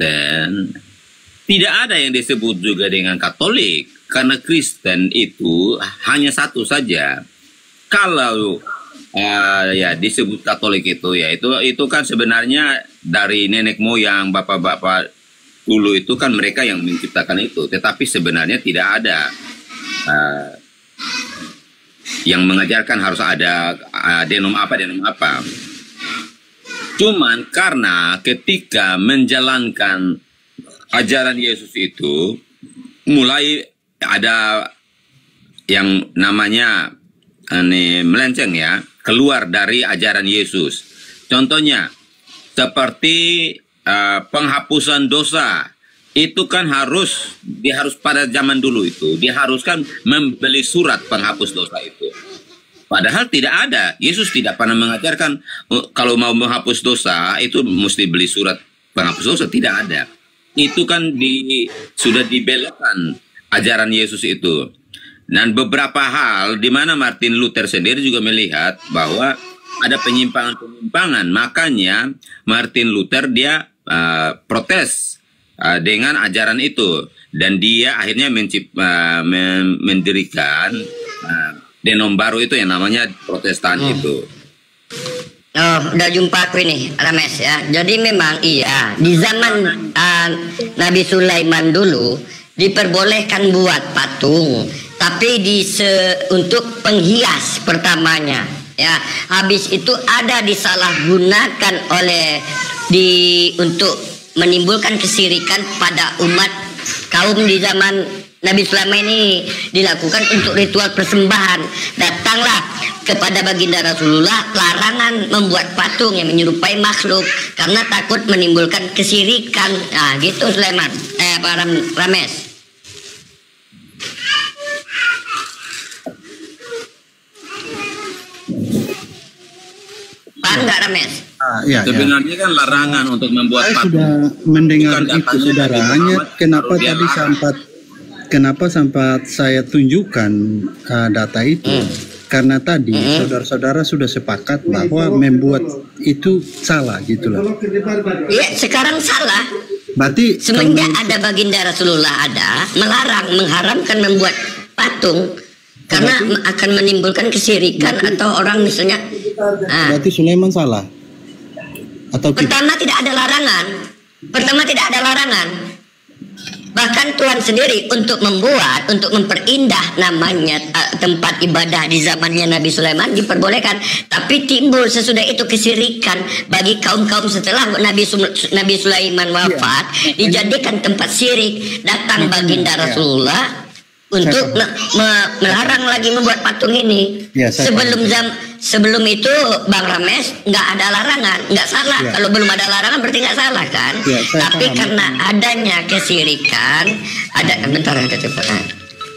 Kristen tidak ada yang disebut juga dengan Katolik, karena Kristen itu hanya satu saja. Kalau ya disebut Katolik itu ya itu kan sebenarnya dari nenek moyang bapak-bapak dulu itu kan mereka yang menciptakan itu, tetapi sebenarnya tidak ada yang mengajarkan harus ada denom apa. Cuman karena ketika menjalankan ajaran Yesus itu mulai ada yang namanya melenceng ya, keluar dari ajaran Yesus. Contohnya seperti penghapusan dosa. Itu kan harus pada zaman dulu itu diharuskan membeli surat penghapus dosa itu. Padahal tidak ada. Yesus tidak pernah mengajarkan kalau mau menghapus dosa itu mesti beli surat penghapus dosa, tidak ada. Itu kan sudah dibelokkan ajaran Yesus itu. Dan beberapa hal di mana Martin Luther sendiri juga melihat bahwa ada penyimpangan-penyimpangan. Makanya Martin Luther dia protes dengan ajaran itu, dan dia akhirnya mendirikan denom baru itu yang namanya Protestan itu. Oh, udah jumpa aku ini, Rames ya. Jadi memang iya, di zaman Nabi Sulaiman dulu diperbolehkan buat patung, tapi untuk penghias pertamanya ya. Habis itu ada disalahgunakan untuk menimbulkan kesirikan pada umat kaum di zaman Nabi Sulaiman ini, dilakukan untuk ritual persembahan. Datanglah kepada baginda Rasulullah larangan membuat patung yang menyerupai makhluk karena takut menimbulkan kesirikan. Nah, gitu Sulaiman. Rames. Paham nggak Rames? Ya, sebenarnya kan larangan untuk membuat patung. Sudah mendengar itu saudara. Hanya kenapa sempat saya tunjukkan data itu? Karena tadi saudara-saudara sudah sepakat bahwa membuat itu salah gitu loh. Iya, sekarang salah. Berarti semenjak ada baginda Rasulullah melarang, mengharamkan membuat patung karena akan menimbulkan kesirikan atau orang misalnya. Berarti Sulaiman salah. Atau Pertama tidak ada larangan. Bahkan Tuhan sendiri untuk memperindah namanya tempat ibadah di zamannya Nabi Sulaiman diperbolehkan. Tapi timbul sesudah itu kesirikan bagi kaum-kaum setelah Nabi Sulaiman wafat, dijadikan tempat syirik. Datang baginda Rasulullah untuk melarang lagi membuat patung ini. Ya, sebelum itu Bang Rames nggak ada larangan, nggak salah. Ya. Kalau belum ada larangan berarti nggak salah kan? Ya, tapi karena adanya kesirikan,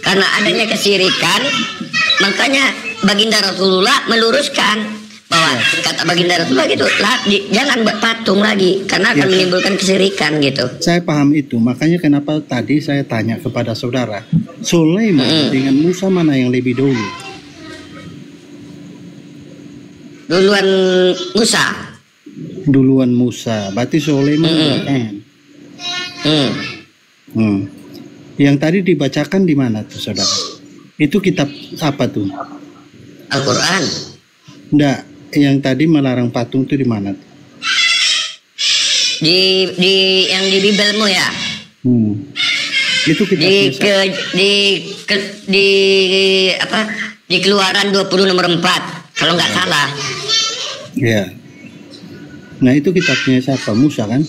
karena adanya kesirikan, makanya baginda Rasulullah meluruskan bahwa kata baginda Rasulullah gitu, jangan buat patung lagi karena akan menimbulkan kesirikan gitu. Saya paham itu, makanya kenapa tadi saya tanya kepada saudara, Sulaiman dengan Musa mana yang lebih dulu? Duluan Musa, berarti Sulaiman belakangan. Yang tadi dibacakan di mana tuh saudara? Itu kitab apa tuh? Al-Quran. Enggak, yang tadi melarang patung itu di mana? Yang di Bibelmu ya. Itu kita di Keluaran 20 nomor 4 kalau nggak salah. Ya. Nah itu kitabnya siapa? Musa kan?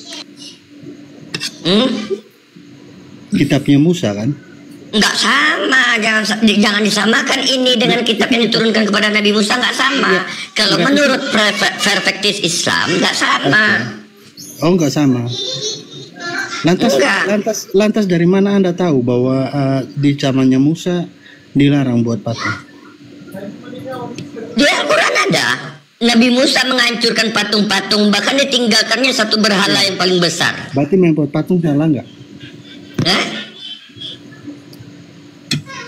Kitabnya Musa kan? Nggak sama, jangan disamakan ini dengan kitab yang diturunkan kepada Nabi Musa, nggak sama. Kalau menurut perspektif Islam nggak sama. Oh nggak sama. Lantas dari mana Anda tahu bahwa di zamannya Musa dilarang buat patung? Di Al-Quran ada. Nabi Musa menghancurkan patung-patung, bahkan ditinggalkannya satu berhala yang paling besar. Berarti membuat patung salah nggak?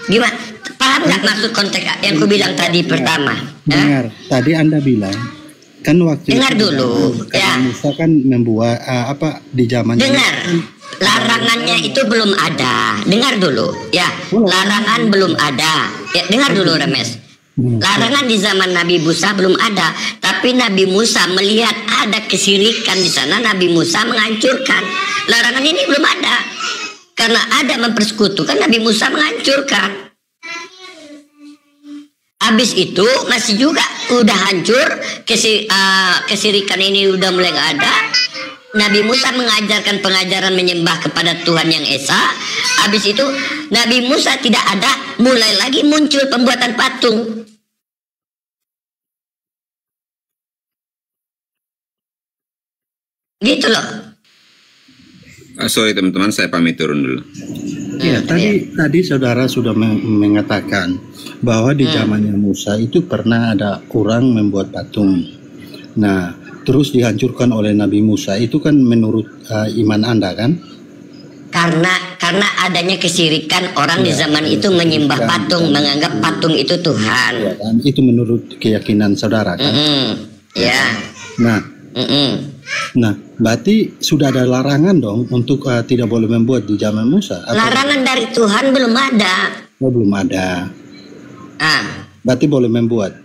Gimana? Paham nggak maksud konteks yang aku bilang tadi pertama? Dengar, tadi Anda bilang kan waktu Dengar itu dulu, karena ya. Musa kan membuat di zamannya Dengar, larangannya itu belum ada. Dengar dulu, ya. Larangan belum ada. Ya, dengar dulu, Remes. Larangan di zaman Nabi Musa belum ada, tapi Nabi Musa melihat ada kesirikan di sana. Nabi Musa menghancurkan. Larangan ini belum ada, karena ada mempersekutukan. Nabi Musa menghancurkan. Habis itu masih juga udah hancur, kesirikan ini udah mulai nggak ada. Nabi Musa mengajarkan pengajaran menyembah kepada Tuhan yang Esa. Habis itu Nabi Musa tidak ada, mulai lagi muncul pembuatan patung. Gitu loh. Sorry teman-teman, saya pamit turun dulu. Ya, tadi saudara sudah mengatakan bahwa di zamannya Musa itu pernah ada orang membuat patung. Nah, terus dihancurkan oleh Nabi Musa. Itu kan menurut iman Anda kan? Karena adanya kesirikan orang di zaman itu menyembah patung, menganggap patung itu Tuhan. Ya, kan? Itu menurut keyakinan saudara kan? Ya. Nah, berarti sudah ada larangan dong untuk tidak boleh membuat di zaman Musa? Atau? Larangan dari Tuhan belum ada. Oh, belum ada. Berarti boleh membuat?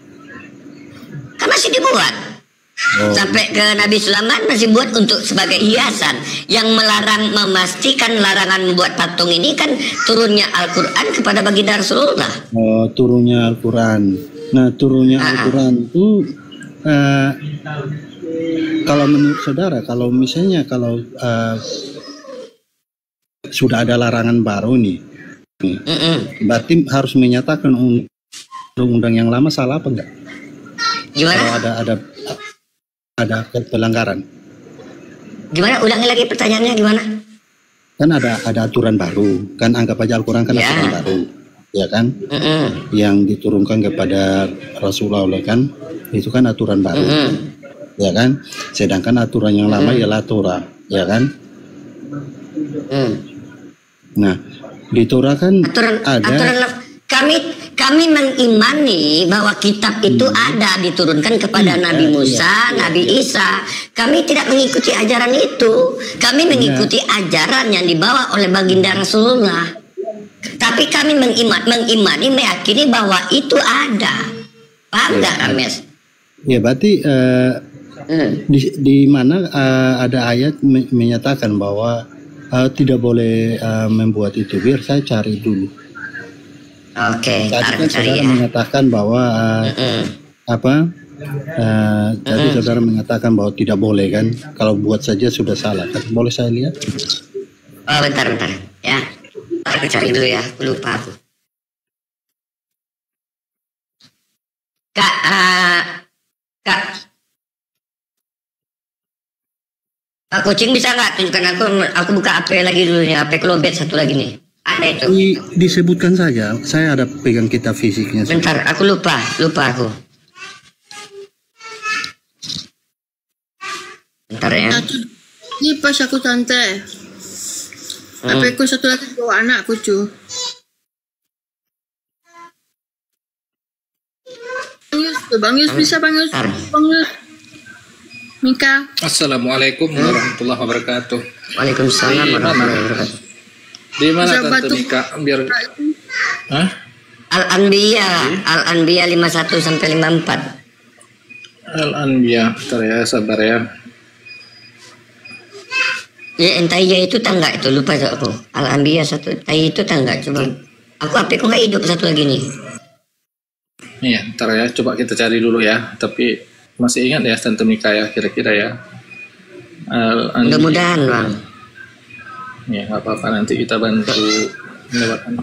Kan masih dibuat. Oh. Sampai ke Nabi Sulaiman masih buat untuk sebagai hiasan. Yang melarang, memastikan larangan membuat patung ini kan turunnya Al-Quran kepada baginda Rasulullah. Oh, turunnya Al-Quran. Nah, turunnya Al-Quran itu kalau menurut saudara, kalau misalnya sudah ada larangan baru nih, berarti harus menyatakan undang-undang yang lama salah apa enggak? Gimana? Kalau ada pelanggaran. Gimana? Ulangi lagi pertanyaannya gimana? Kan ada aturan baru, kan anggap aja Al-Quran kan aturan baru, ya kan? Yang diturunkan kepada Rasulullah kan, itu kan aturan baru. Ya kan, sedangkan aturan yang lama ialah Torah, ya kan? Nah, di Torah kan ada kami mengimani bahwa kitab itu ada diturunkan kepada Nabi Musa, Nabi Isa. Kami tidak mengikuti ajaran itu. Kami mengikuti ajaran yang dibawa oleh baginda Rasulullah. Tapi kami mengimani, meyakini bahwa itu ada. Paham nggak, Rames? Ya, berarti di mana ada ayat menyatakan bahwa tidak boleh membuat itu. Biar saya cari dulu. Oke, tadi kan cari saudara ya. mengatakan bahwa tadi saudara mengatakan bahwa tidak boleh kan, kalau buat saja sudah salah kan. Boleh saya lihat? Oh, bentar ya. Aku cari dulu ya, aku lupa aku. Kak, Pak Kucing bisa nggak tunjukkan aku buka HP lagi dulu ya, HP Klobet satu lagi nih. Ada itu. Disebutkan saja, saya ada pegang kitab fisiknya. Bentar, aku lupa aku. Bentar ya. Ini pas aku tante. HP ku satu lagi bawa anakku cu. Bang Yus bisa Bang Yus. Mika. Assalamualaikum warahmatullahi wabarakatuh. Waalaikumsalam warahmatullahi wabarakatuh. Di mana Tante Mika? Biar Al-Anbiya 51 sampai 54. Al-Anbiya, bentar ya, sabar ya. Ya, entahnya itu tangga itu, lupa aku. Al-Anbiya 1, itu tangga, coba. Aku HP ku nggak hidup satu lagi nih. Iya, bentar ya, coba kita cari dulu ya. Tapi masih ingat ya Tante Mika ya, kira-kira ya. Mudah-mudahan Bang. Ya, nggak apa-apa, nanti kita bantu mendapatkan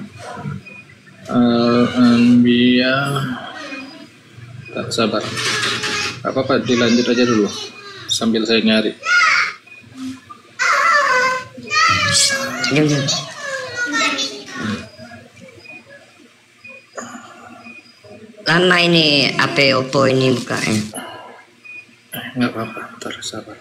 Al-Anbiya. Tak sabar. Nggak apa-apa, dilanjut aja dulu sambil saya nyari. Diam. Lama ini HP Oppo ini bukanya. Nggak apa-apa, bentar sabar.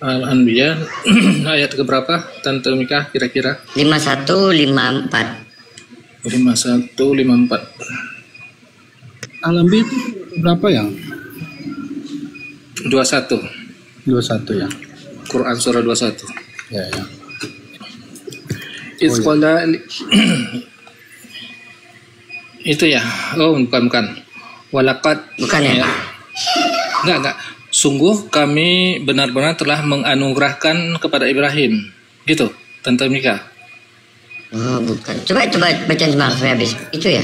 Al-Anbiya ayat keberapa Tante Mika kira-kira? 51, 54. 51, 54. Al-Anbiya itu berapa ya? 21. 21 ya. Quran surah 21. Ya, ya. Isqala itu ya. Oh, bukan. Walaqad Bukan ya? Enggak. Sungguh kami benar-benar telah menganugerahkan kepada Ibrahim. Gitu, Tante Mika. Oh, bukan. Coba baca sampai habis. Itu ya?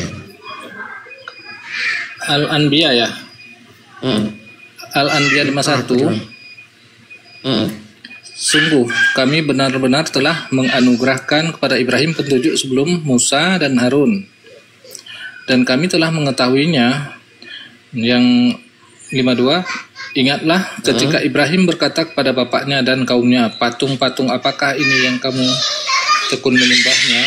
Al-Anbiya ya. Al-Anbiya 51. Sungguh kami benar-benar telah menganugerahkan kepada Ibrahim petunjuk sebelum Musa dan Harun. Dan kami telah mengetahuinya. Yang 52, ingatlah ketika Ibrahim berkata kepada bapaknya dan kaumnya, patung-patung apakah ini yang kamu tekun menyembahnya?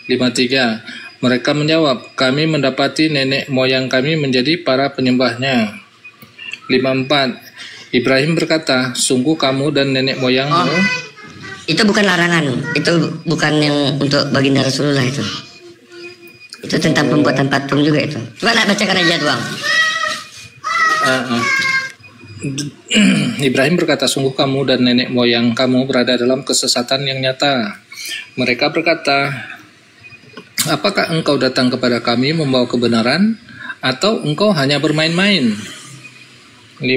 53, mereka menjawab, kami mendapati nenek moyang kami menjadi para penyembahnya. 54, Ibrahim berkata, sungguh kamu dan nenek moyangmu. Itu bukan larangan, itu bukan yang untuk baginda Rasulullah itu. Itu tentang pembuatan patung juga itu. Coba nak bacakan aja doang. Ibrahim berkata, sungguh kamu dan nenek moyang kamu berada dalam kesesatan yang nyata. Mereka berkata, apakah engkau datang kepada kami membawa kebenaran atau engkau hanya bermain-main? 56,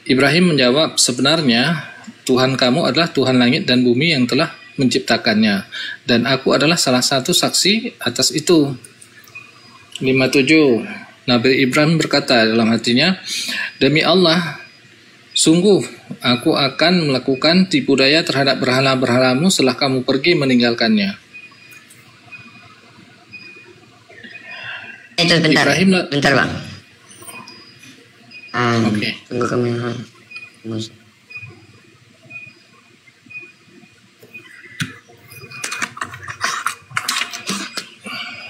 Ibrahim menjawab, sebenarnya Tuhan kamu adalah Tuhan langit dan bumi yang telah menciptakannya, dan aku adalah salah satu saksi atas itu. 57, Nabi Ibrahim berkata dalam hatinya, demi Allah, sungguh aku akan melakukan tipu daya terhadap berhala-berhalamu setelah kamu pergi meninggalkannya. Itu bentar, bentar bang. Oke. Tunggu kami.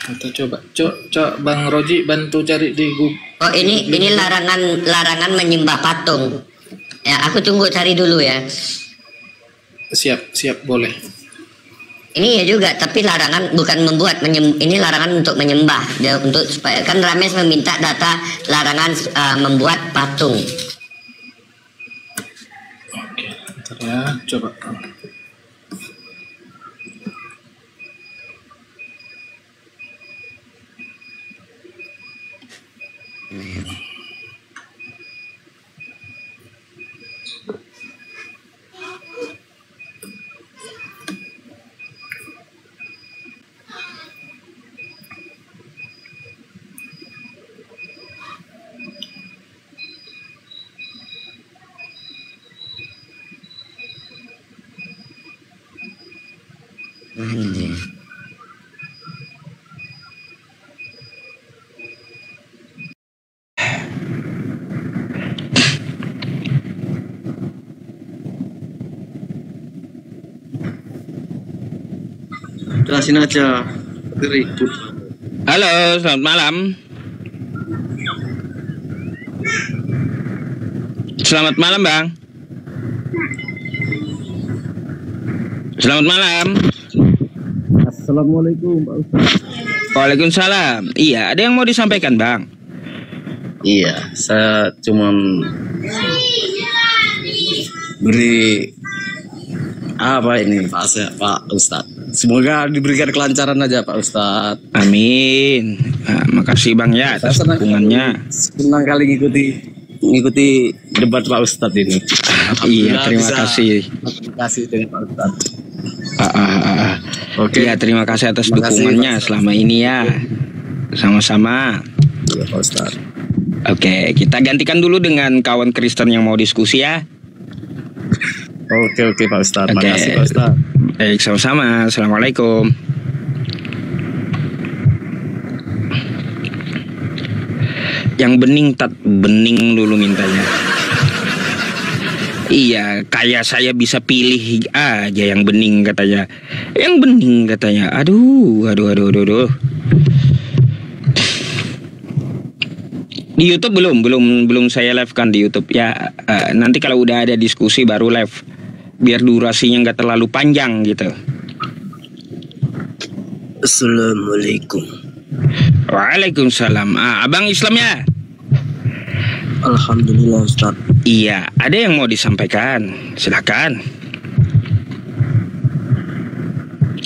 Atau coba Bang Roji bantu cari di Google. Oh ini larangan menyembah patung. Ya aku tunggu cari dulu ya. Siap boleh. Ini ya juga, tapi larangan bukan membuat ini larangan untuk menyembah. Ya, untuk supaya kan Rames meminta data larangan membuat patung. Oke, bentar ya, coba. Jelasin aja. Ribut. Halo, selamat malam. Selamat malam, Bang. Selamat malam. Assalamualaikum, Pak Ustaz. Waalaikumsalam. Iya, ada yang mau disampaikan, Bang? Iya, saya cuman beri apa ini Pak Ustaz. Semoga diberikan kelancaran aja Pak Ustaz. Amin. Nah, makasih Bang ya atas dukungannya. Senang kali ngikuti debat Pak Ustaz ini. Iya, terima kasih. Terima kasih dengan Pak Ustaz. Oke. Ya, terima kasih atas dukungannya selama ini ya. Sama-sama. Iya Pak Ustaz. Oke, kita gantikan dulu dengan kawan Kristen yang mau diskusi ya. Oke Pak Ustaz. Terima kasih Pak Ustaz. Baik, sama-sama. Assalamualaikum. Yang bening dulu mintanya. Iya, kayak saya bisa pilih aja yang bening katanya. Yang bening katanya. Aduh. Di YouTube belum saya live kan di YouTube ya. Nanti kalau udah ada diskusi baru live, biar durasinya nggak terlalu panjang gitu. Assalamualaikum. Waalaikumsalam. Abang Islam ya? Alhamdulillah Ustaz. Iya, ada yang mau disampaikan? Silakan.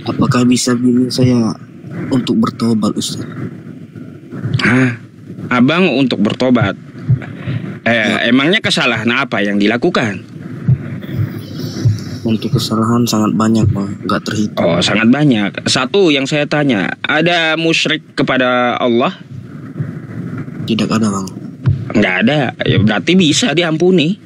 Apakah bisa bimbing saya untuk bertobat Ustaz? Abang untuk bertobat. Emangnya kesalahan apa yang dilakukan? Untuk kesalahan sangat banyak Bang, nggak terhitung. Oh, sangat banyak. Satu yang saya tanya, ada musyrik kepada Allah? Tidak ada Bang. Nggak ada, ya berarti bisa diampuni.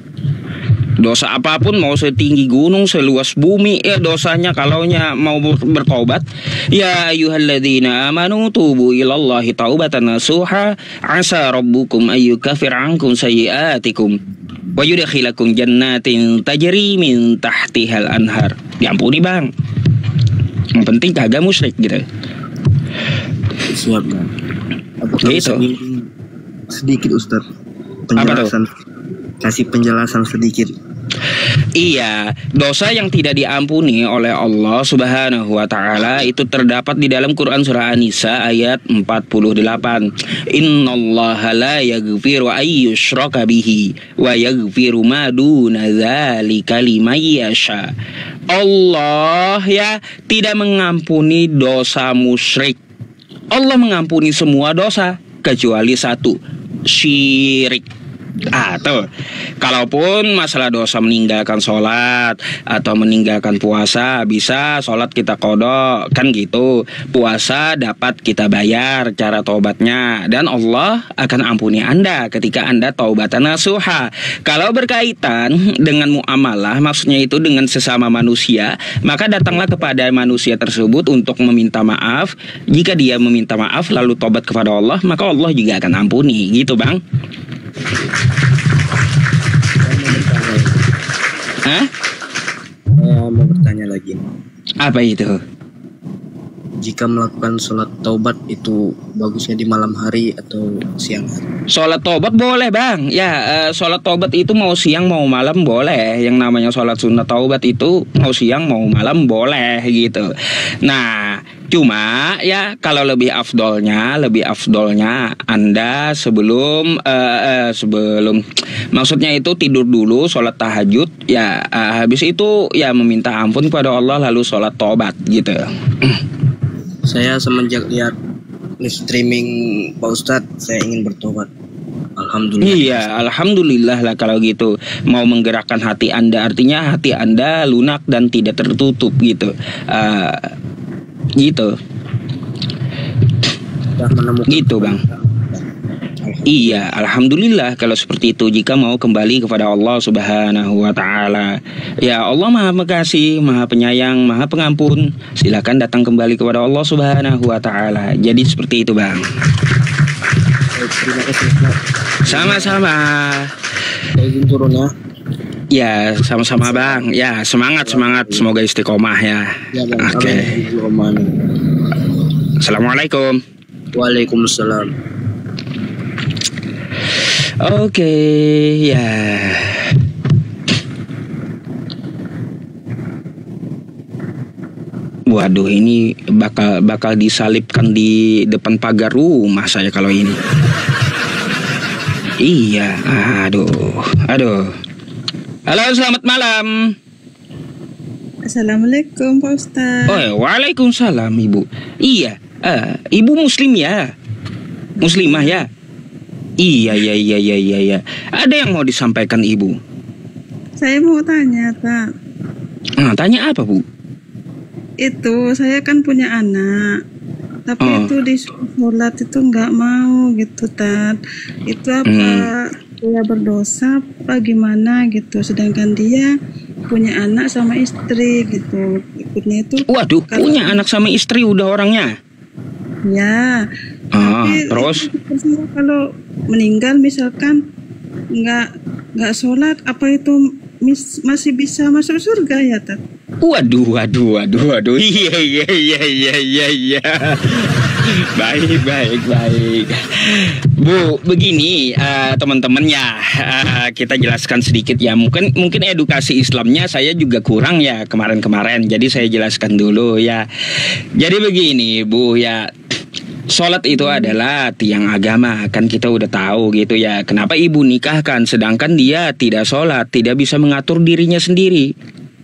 Dosa apapun, mau setinggi gunung, seluas bumi, ya dosanya kalaunya mau bertobat. Ya ayyuhalladzina amanu tubu ilallahi taubatan nasuha asa rabbukum ayyukaffir ankum sayyiatikum wa yudkhilakum jannatin tajri min tahtihal anhar. Diampuni Bang. Yang penting kagak musyrik gitu. Siap Bang. Apakah bisa bimbing sedikit Ustaz? Penjelasan. Kasih penjelasan sedikit. Iya, dosa yang tidak diampuni oleh Allah Subhanahu wa taala itu terdapat di dalam Quran surah An-Nisa ayat 48. Innallaha la yaghfiru ayyushraka bihi wa yaghfiru ma duna dzalika liman yasha. Allah ya tidak mengampuni dosa musyrik. Allah mengampuni semua dosa kecuali satu, syirik. Tuh. Kalaupun masalah dosa meninggalkan sholat atau meninggalkan puasa, bisa sholat kita qadha, kan gitu. Puasa dapat kita bayar cara taubatnya, dan Allah akan ampuni Anda ketika Anda taubatan nasuha. Kalau berkaitan dengan muamalah, maksudnya itu dengan sesama manusia, maka datanglah kepada manusia tersebut untuk meminta maaf. Jika dia meminta maaf lalu taubat kepada Allah, maka Allah juga akan ampuni, gitu Bang. Saya mau bertanya lagi. Apa itu? Jika melakukan sholat taubat itu bagusnya di malam hari atau siang hari? Sholat taubat boleh Bang. Ya, sholat taubat itu mau siang mau malam boleh. Yang namanya sholat sunat taubat itu mau siang mau malam boleh gitu. Nah, cuma ya kalau lebih afdolnya Anda sebelum maksudnya itu tidur dulu, sholat tahajud ya, habis itu ya meminta ampun kepada Allah lalu sholat taubat gitu. Saya semenjak lihat streaming Pak Ustadz, saya ingin bertobat. Alhamdulillah. Iya, alhamdulillah lah kalau gitu. Mau menggerakkan hati Anda, artinya hati Anda lunak dan tidak tertutup gitu. Gitu. Gitu Bang. Iya, alhamdulillah kalau seperti itu. Jika mau kembali kepada Allah Subhanahu wa taala. Ya, Allah Maha Pengasih, Maha Penyayang, Maha Pengampun. Silakan datang kembali kepada Allah Subhanahu wa taala. Jadi seperti itu, Bang. Terima kasih, Pak. Sama-sama. Saya izin turun ya. Ya, sama-sama Bang. Ya, semangat. Semoga istiqomah ya. Ya, Bang. Oke. Assalamualaikum. Waalaikumsalam. Oke, ya. Waduh, ini bakal disalibkan di depan pagar rumah saya kalau ini. Iya, aduh. Halo, selamat malam. Assalamualaikum Pak Ustaz. Waalaikumsalam Ibu. Iya, Ibu Muslim ya? Muslimah ya? Iya. Ada yang mau disampaikan Ibu? Saya mau tanya, Pak. Tanya apa, Bu? Itu saya kan punya anak, tapi itu disuruh sholat itu nggak mau gitu, Tat. Itu apa? Dia berdosa apa gimana gitu? Sedangkan dia punya anak sama istri gitu. Ikutnya itu. Waduh, punya anak sama istri udah orangnya? Ya. Tapi terus? Kalau meninggal misalkan nggak sholat, apa itu masih bisa masuk surga ya, Tat? Waduh. Iya. Baik. Bu, begini teman-teman ya, kita jelaskan sedikit ya. Mungkin edukasi Islamnya saya juga kurang ya kemarin-kemarin. Jadi saya jelaskan dulu ya. Jadi begini Bu ya. Sholat itu adalah tiang agama, kan kita udah tahu gitu ya. Kenapa ibu nikahkan sedangkan dia tidak sholat, tidak bisa mengatur dirinya sendiri?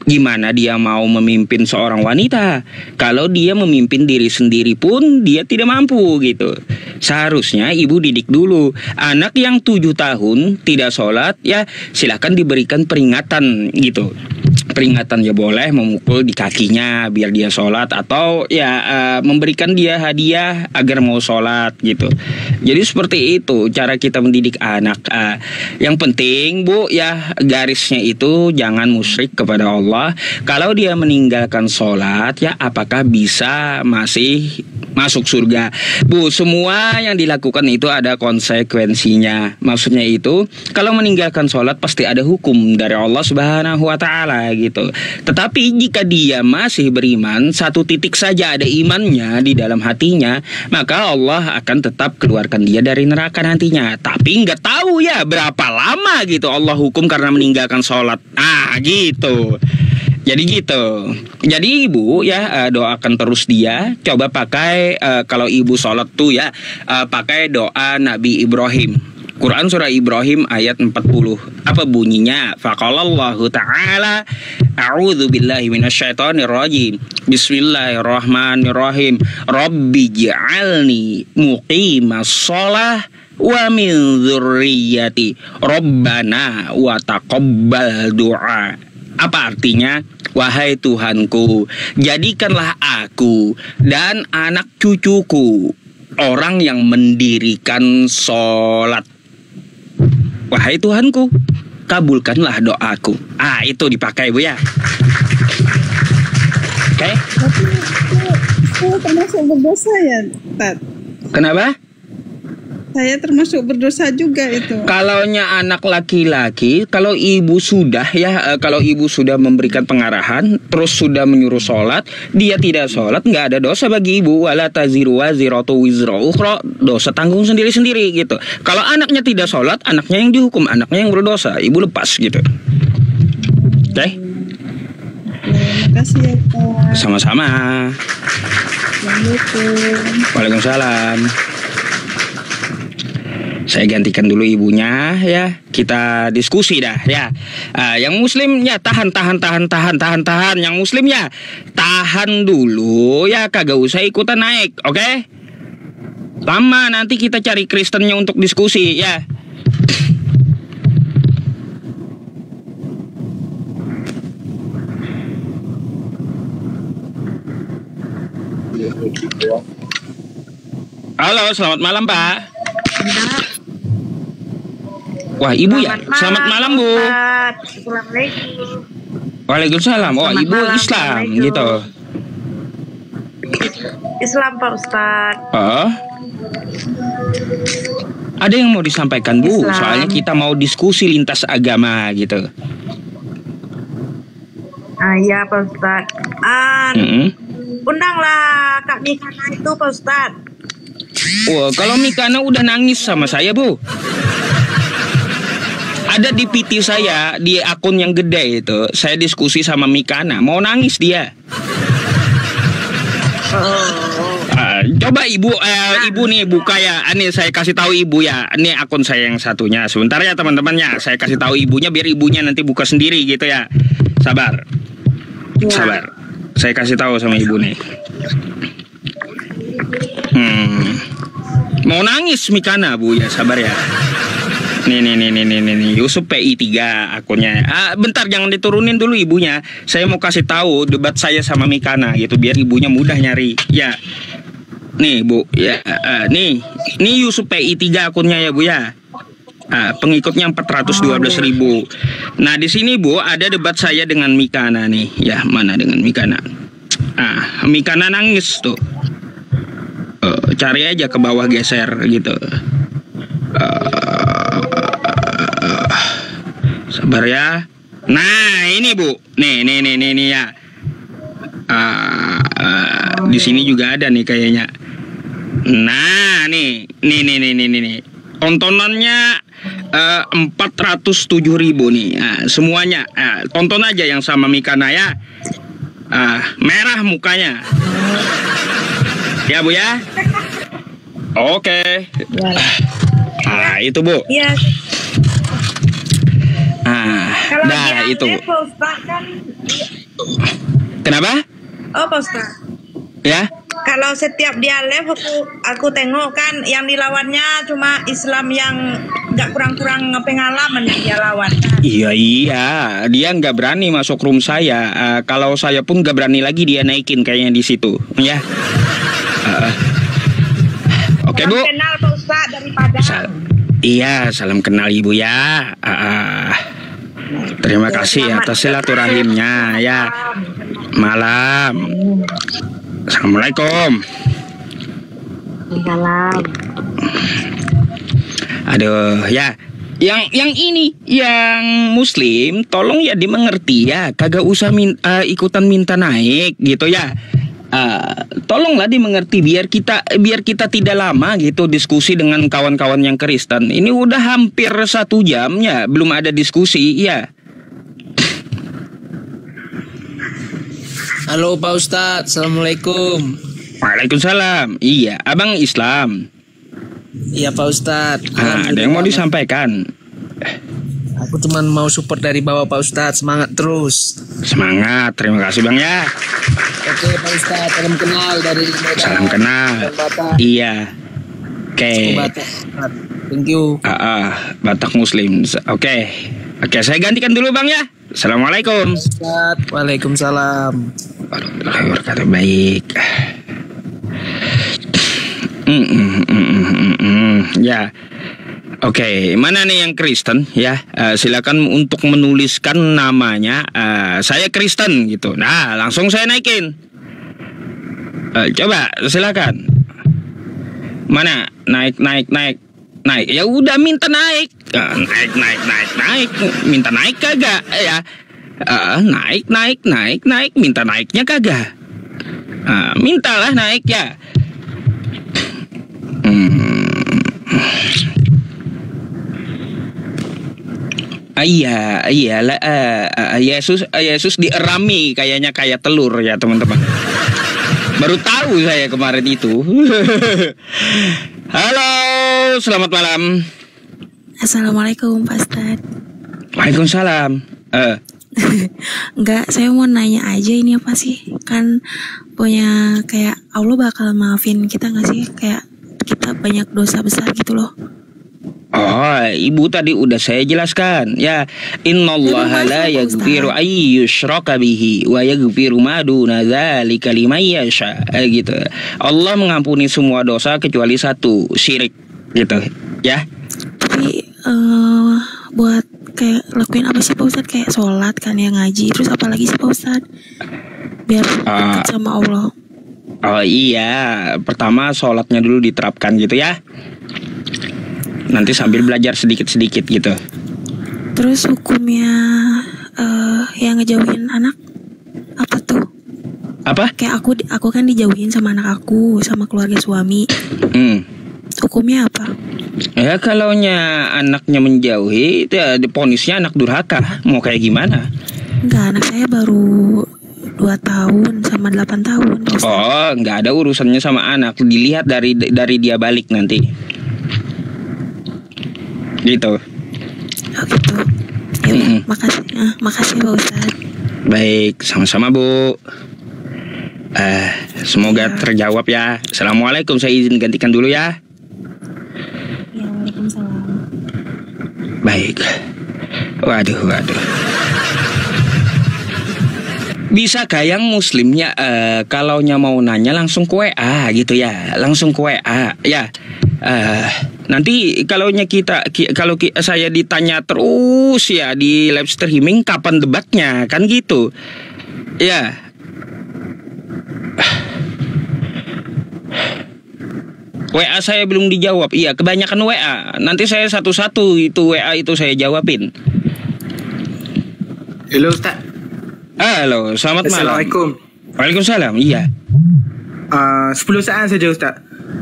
Gimana dia mau memimpin seorang wanita kalau dia memimpin diri sendiri pun dia tidak mampu gitu. Seharusnya ibu didik dulu. Anak yang 7 tahun tidak sholat ya silahkan diberikan peringatan gitu. Peringatan ya boleh memukul di kakinya biar dia sholat, atau ya memberikan dia hadiah agar mau sholat gitu. Jadi seperti itu cara kita mendidik anak. Yang penting Bu ya, garisnya itu jangan musyrik kepada Allah. Kalau dia meninggalkan sholat ya apakah bisa masih masuk surga? Bu, semua yang dilakukan itu ada konsekuensinya. Maksudnya itu kalau meninggalkan sholat pasti ada hukum dari Allah Subhanahu wa Ta'ala gitu. Tetapi jika dia masih beriman, 1 titik saja ada imannya di dalam hatinya, maka Allah akan tetap keluarkan dia dari neraka nantinya. Tapi nggak tahu ya berapa lama gitu Allah hukum karena meninggalkan sholat. Gitu. Jadi gitu. Jadi ibu ya doakan terus dia. Coba pakai kalau ibu sholat tuh ya pakai doa Nabi Ibrahim. Quran surah Ibrahim ayat 40. Apa bunyinya? Faqalallahu ta'ala a'udzu billahi minasyaitonir rajim. Bismillahirrahmanirrahim. Rabbi ij'alni muqimas shalah wa min dzurriyyati. Rabbana wa taqabbal du'a. Apa artinya? Wahai Tuhanku, jadikanlah aku dan anak cucuku orang yang mendirikan sholat. Wahai Tuhanku, kabulkanlah doaku. Itu dipakai Bu ya. Oke? Saya termasuk berdosa ya, Tat? Kenapa? Saya termasuk berdosa juga itu. Kalaunya anak laki-laki, kalau ibu sudah kalau ibu sudah memberikan pengarahan, terus sudah menyuruh sholat, dia tidak sholat, nggak ada dosa bagi ibu. Wala taziru waziratu wizra ukhra, dosa tanggung sendiri-sendiri gitu. Kalau anaknya tidak sholat, anaknya yang dihukum, anaknya yang berdosa, ibu lepas gitu. Oke? Terima kasih ya Pak. Sama-sama. Assalamualaikum. Waalaikumsalam. Saya gantikan dulu ibunya ya. Kita diskusi dah ya. Yang muslim ya tahan. Yang muslim ya tahan dulu ya, kagak usah ikutan naik, oke? Lama nanti kita cari Kristennya untuk diskusi ya. Halo, selamat malam Pak. Wah, ibu ya? Selamat malam, Bu. Assalamualaikum. Waalaikumsalam. Oh, ibu Islam gitu. Islam Pak Ustadz. Ada yang mau disampaikan Bu? Islam. Soalnya kita mau diskusi lintas agama gitu. Ya Pak Ustadz. Undanglah Kak Mikana itu Pak Ustadz. Wah, kalau Mikana udah nangis sama saya Bu. Ada di PT saya, di akun yang gede itu, saya diskusi sama Mikana, mau nangis dia. Coba ibu nih buka ya, ini saya kasih tahu ibu ya, ini akun saya yang satunya. Sebentar ya teman-temannya, saya kasih tahu ibunya biar ibunya nanti buka sendiri gitu ya. Sabar, sabar. Saya kasih tahu sama ibu nih. Mau nangis Mikana Bu ya, sabar ya. Nih Yusuf PI 3 akunnya. Bentar jangan diturunin dulu ibunya. Saya mau kasih tahu debat saya sama Mikana gitu biar ibunya mudah nyari. Ya. Nih Bu, ya nih Yusuf PI 3 akunnya ya Bu ya. Pengikutnya 412.000. Nah, di sini Bu ada debat saya dengan Mikana nih. Ya, mana dengan Mikana? Mikana nangis tuh. Cari aja ke bawah, geser gitu. Sabar ya. Nah, ini Bu. Nih ya. Di sini juga ada nih kayaknya. Nah, nih. Tontonannya 407.000 nih. Nah, semuanya. Tonton aja yang sama Mikana ya. Merah mukanya. Ya Bu ya. Oke. Nah, itu Bu. Iya. Kalau Dah dia itu. Pak Ustadz kan. Kenapa? Oh Pak Ustadz. Ya. Kalau setiap dia live aku tengok kan yang dilawannya cuma Islam yang nggak kurang-kurang pengalaman yang dia lawan kan. Iya, dia nggak berani masuk room saya. Kalau saya pun nggak berani lagi dia naikin kayaknya di situ, ya. Oke Bu. Salam kenal Pak Ustadz dari Padang. Iya, salam kenal Ibu ya. Terima kasih atas silaturahimnya ya. Malam. Assalamualaikum. Salam. Aduh ya. Yang ini, yang Muslim, tolong ya dimengerti ya, kagak usah ikutan minta naik gitu ya. Tolonglah dimengerti biar kita tidak lama gitu diskusi dengan kawan-kawan yang Kristen. Ini udah hampir 1 jam ya, belum ada diskusi ya. Halo Pak Ustadz, Assalamualaikum. Waalaikumsalam. Iya, abang Islam. Iya Pak Ustadz. Ada yang mau disampaikan? Aku cuma mau support dari bawah Pak Ustadz. Semangat terus. Semangat, terima kasih Bang ya. Oke Pak Ustadz, salam kenal dari Medan. Salam kenal. Iya. Oke. Thank you. Batak Muslim. Oke, saya gantikan dulu Bang ya. Assalamualaikum. Ustadz, waalaikumsalam. Baik. Ya. Oke, mana nih yang Kristen ya? Silakan untuk menuliskan namanya. Saya Kristen gitu. Nah, langsung saya naikin. Coba silakan. Mana? Naik. Ya udah minta naik. Naik. Minta naik kagak ya? Naik. Minta naiknya kagak? Mintalah naik ya. Iya, Yesus dierami kayaknya kayak telur ya teman-teman. Baru tahu saya kemarin itu. Halo, selamat malam. Assalamualaikum Pak Ustadz. Waalaikumsalam. Enggak, saya mau nanya aja ini apa sih? Kan punya kayak Allah bakal maafin kita nggak sih? Kayak kita banyak dosa besar gitu loh. Oh, Ibu tadi udah saya jelaskan ya. Innallaha la yaghfiru ayyushraka bihi wa yaghfiru ma duna dzalika liman yasha. Gitu. Allah mengampuni semua dosa kecuali 1, syirik gitu ya. Tapi buat kayak lakuin apa sih Pak Ustadz? Kayak sholat kan ya, ngaji. Terus apa lagi sih Pak Ustadz? Biar dekat sama Allah. Oh iya, pertama sholatnya dulu diterapkan gitu ya. Nanti sambil belajar sedikit-sedikit gitu. Terus hukumnya yang ngejauhin anak apa tuh? Apa? Kayak aku kan dijauhin sama anak aku, sama keluarga suami. Hukumnya apa? Ya kalaunya anaknya menjauhi, ya diponisnya anak durhaka. Mau kayak gimana? Enggak, anak saya baru 2 tahun sama 8 tahun. Oh, nggak ada urusannya sama anak. Dilihat dari dia balik nanti. Gitu. Oh gitu. Ya, makasih Pak Ustadz. Baik, sama-sama Bu. Semoga terjawab ya. Assalamualaikum, saya izin gantikan dulu ya. Ya, waalaikumsalam. Baik. Waduh. Bisakah yang muslimnya kalaunya mau nanya langsung ke WA gitu ya, langsung ke WA ya. Nanti kalau saya ditanya terus ya di live streaming kapan debatnya kan gitu ya. WA saya belum dijawab. Iya, kebanyakan WA. Nanti saya satu-satu itu WA itu saya jawabin. Halo Ustaz. Halo, selamat malam. Assalamualaikum. Waalaikumsalam. Iya. 10 saat saja Ustaz.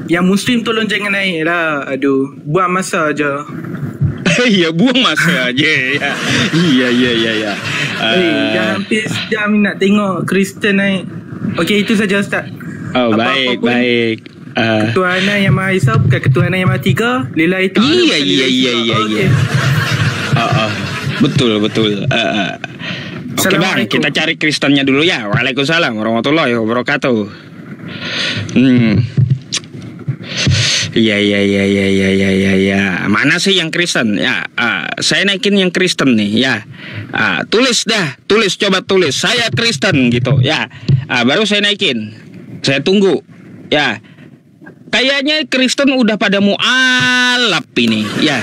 Yang Muslim tolong jangan naik lah. Aduh, buang masa aja. Iya, buang masa aja ya. Iya. Dah hampir sejam nak tengok Kristen naik. Okey, itu saja Ustaz. Oh, baik. Ketuhanan yang Maha Esa bukan ketuhanan yang Maha Tiga. Lillahi ta'ala. Iya. Betul. Oke bang, kita cari Kristennya dulu ya. Waalaikumsalam warahmatullahi wabarakatuh. Iya. Mana sih yang Kristen? Ya, saya naikin yang Kristen nih ya. Tulis. Coba tulis. Saya Kristen gitu ya. Baru saya naikin. Saya tunggu ya. Kayaknya Kristen udah pada mualaf ini ya.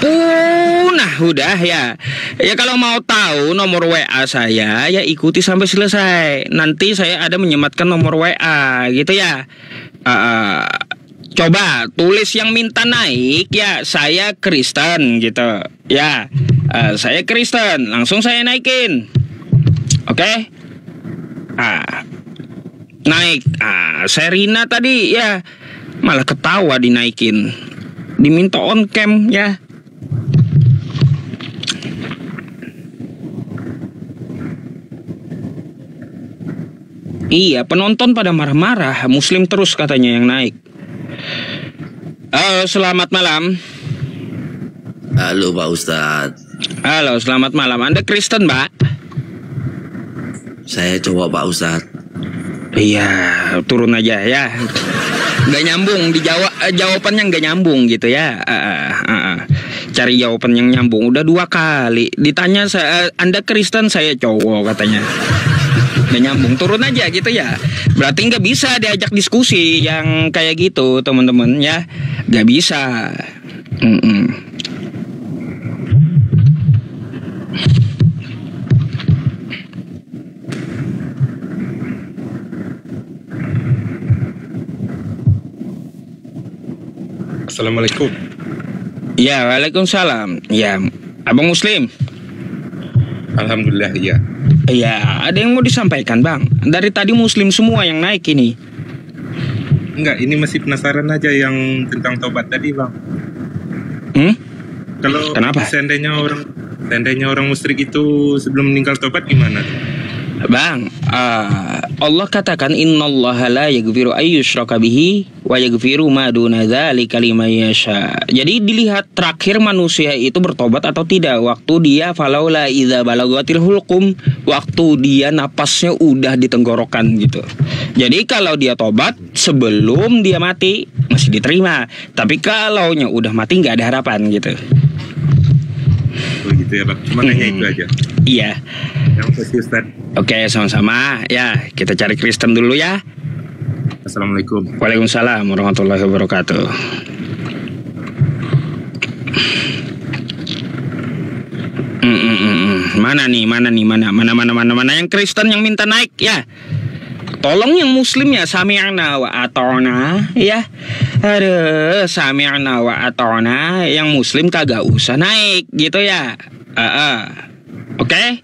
Punah udah ya. Ya kalau mau tahu nomor WA saya ya ikuti sampai selesai. Nanti saya ada menyematkan nomor WA gitu ya. Coba tulis yang minta naik ya, saya Kristen gitu ya. Saya Kristen, langsung saya naikin. Oke? Naik. Serina tadi ya malah ketawa dinaikin. Diminta on cam ya. Iya, penonton pada marah-marah. Muslim terus katanya yang naik. Halo, selamat malam. Halo Pak Ustadz. Halo, selamat malam. Anda Kristen, Pak? Saya cowok Pak Ustadz. Iya, turun aja ya. Gak nyambung, jawabannya gak nyambung gitu ya. Cari jawaban yang nyambung. Udah 2 kali ditanya Anda Kristen, saya cowok katanya. Gak nyambung, turun aja gitu ya. Berarti gak bisa diajak diskusi yang kayak gitu teman-teman ya. Gak bisa. Assalamualaikum. Ya, waalaikumsalam. Ya, abang Muslim? Alhamdulillah, iya. Iya, ada yang mau disampaikan bang? Dari tadi Muslim semua yang naik ini. Enggak, ini masih penasaran aja yang tentang tobat tadi bang. Kalau kenapa? Seandainya orang musyrik itu sebelum meninggal tobat gimana? Bang, Allah katakan innallaha la yaghfiru ayyushraka bihi wa yaghfiru ma duna dzalika liman yasha. Jadi dilihat terakhir manusia itu bertobat atau tidak waktu dia falaula idza balagatil hulqum, waktu dia napasnya udah di tenggorokan gitu. Jadi kalau dia tobat sebelum dia mati masih diterima, tapi kalaunya udah mati nggak ada harapan gitu. Begitu ya bang, cuma nanya itu aja. Iya. Yang pasti Ustaz. Oke, sama-sama. Ya, kita cari Kristen dulu ya. Assalamualaikum. Waalaikumsalam warahmatullahi wabarakatuh. Mana yang Kristen yang minta naik ya? Tolong yang Muslim ya, sami'na wa ata'na ya. Aduh, sami'na wa ata'na. Yang Muslim kagak usah naik gitu ya. Oke?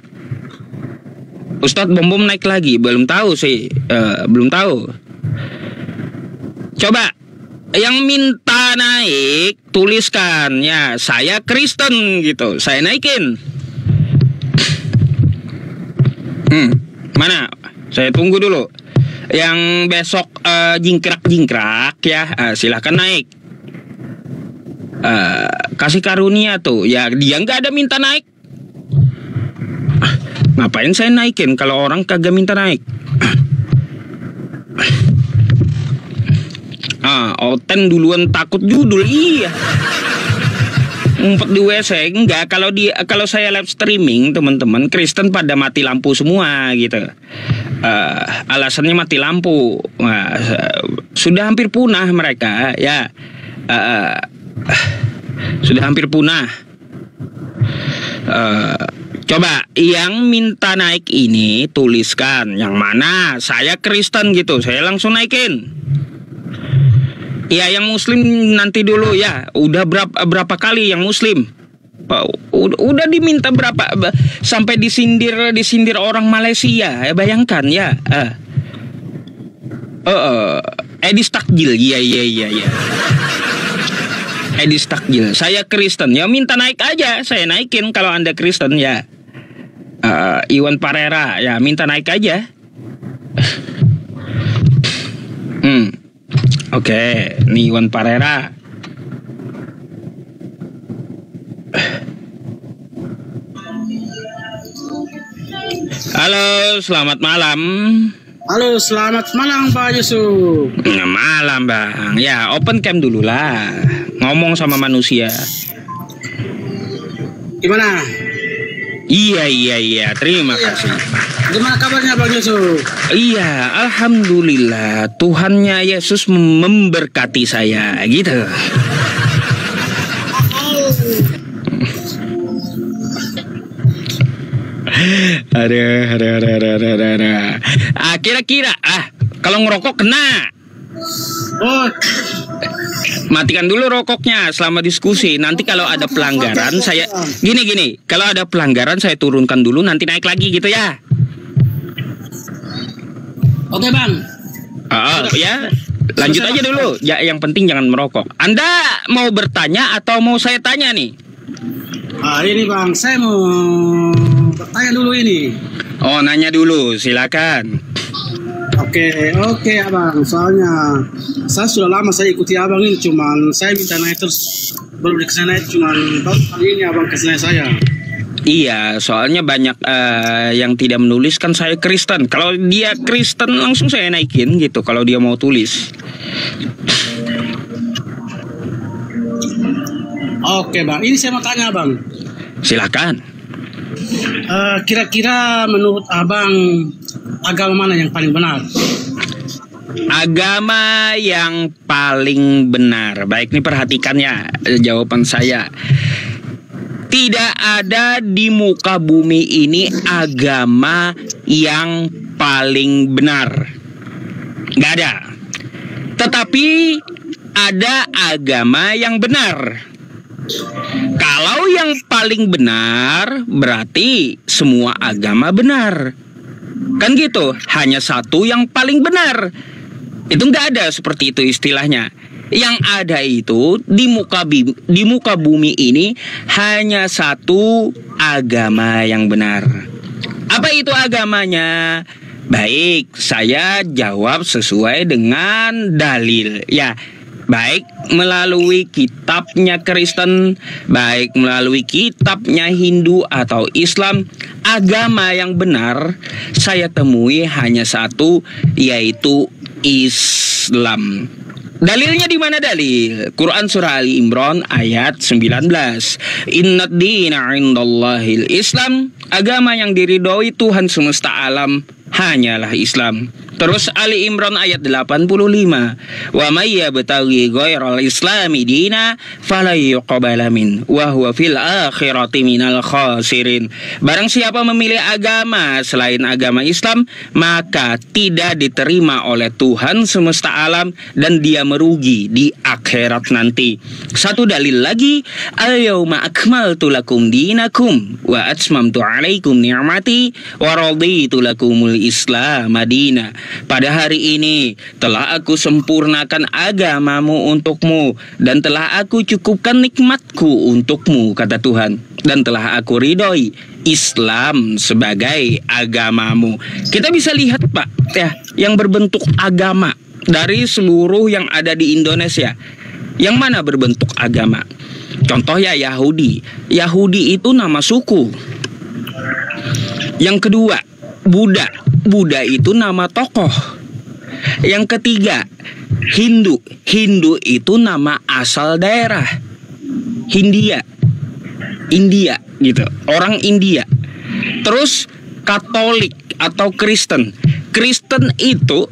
Ustadz Bom naik lagi, belum tahu sih, belum tahu. Coba yang minta naik tuliskan ya, saya Kristen gitu, saya naikin. Mana? Saya tunggu dulu. Yang besok jingkrak ya, silahkan naik. Kasih karunia tuh ya, dia nggak ada minta naik. Ngapain saya naikin kalau orang kagak minta naik? Oten duluan takut judul, iya. Ngumpet di WC enggak. Kalau saya live streaming teman-teman Kristen pada mati lampu semua gitu. Alasannya mati lampu. Sudah hampir punah mereka ya. Sudah hampir punah. Coba yang minta naik ini tuliskan yang mana saya Kristen gitu, saya langsung naikin. Ya yang Muslim nanti dulu ya. Udah berapa kali yang Muslim? Udah diminta berapa sampai disindir orang Malaysia ya, bayangkan ya. Edis Takjil, iya. Edis Takjil, saya Kristen, ya minta naik aja, saya naikin kalau Anda Kristen ya. Iwan Parera, ya minta naik aja. Oke, nih Iwan Parera. Halo, selamat malam. Halo, selamat malam Pak Yusuf. Malam Bang. Ya, open cam dulu lah. Ngomong sama manusia. Gimana? Iya. Terima kasih. Gimana kabarnya Bang Yusuf? Iya, alhamdulillah. Tuhannya Yesus memberkati saya, gitu. Ada. Kira-kira kalau ngerokok kena. Matikan dulu rokoknya selama diskusi. Nanti kalau ada pelanggaran saya gini. Kalau ada pelanggaran saya turunkan dulu, nanti naik lagi gitu ya. Oke Bang. Ya. Lanjut aja dulu. Ya, yang penting jangan merokok. Anda mau bertanya atau mau saya tanya nih? Ini Bang, saya mau bertanya dulu ini. Oh, nanya dulu, silakan. Oke Abang, soalnya saya sudah lama saya ikuti Abang ini, cuman saya minta naik terus baru di kesana, cuman baru kali ini Abang kesana saya. Iya, soalnya banyak yang tidak menuliskan saya Kristen. Kalau dia Kristen langsung saya naikin gitu, kalau dia mau tulis. Oke Bang, ini saya mau tanya Bang. Silakan. Kira-kira menurut Abang agama mana yang paling benar? Agama yang paling benar. Baik, ini perhatikan ya jawaban saya. Tidak ada di muka bumi ini agama yang paling benar. Nggak ada. Tetapi ada agama yang benar. Kalau yang paling benar berarti semua agama benar. Kan gitu, hanya satu yang paling benar. Itu nggak ada seperti itu istilahnya. Yang ada itu di muka bumi ini hanya satu agama yang benar. Apa itu agamanya? Baik, saya jawab sesuai dengan dalil. Ya, baik melalui kitabnya Kristen, baik melalui kitabnya Hindu atau Islam, agama yang benar saya temui hanya satu, yaitu Islam. Dalilnya di mana dalil? Quran surah Ali Imran ayat 19. Innad dina 'indallahil Islam, agama yang diridhoi Tuhan semesta alam hanyalah Islam. Terus Ali Imran ayat 85. Wa may yabtaghi ghairal islami dina fala yuqbala min wa huwa fil akhirati minal khasirin. Barang siapa memilih agama selain agama Islam, maka tidak diterima oleh Tuhan semesta alam dan dia merugi di akhirat nanti. Satu dalil lagi, al-yauma akmaltu lakum dinakum wa atmamtu alaikum ni'mati wa raditu lakumul Islam madina. Pada hari ini telah aku sempurnakan agamamu untukmu dan telah aku cukupkan nikmatku untukmu, kata Tuhan, dan telah aku ridhoi Islam sebagai agamamu. Kita bisa lihat Pak ya, yang berbentuk agama dari seluruh yang ada di Indonesia, yang mana berbentuk agama? Contoh ya Yahudi. Yahudi itu nama suku. Yang kedua Buddha. Buddha itu nama tokoh. Yang ketiga Hindu. Hindu itu nama asal daerah. India gitu, orang India. Terus Katolik atau Kristen. Kristen itu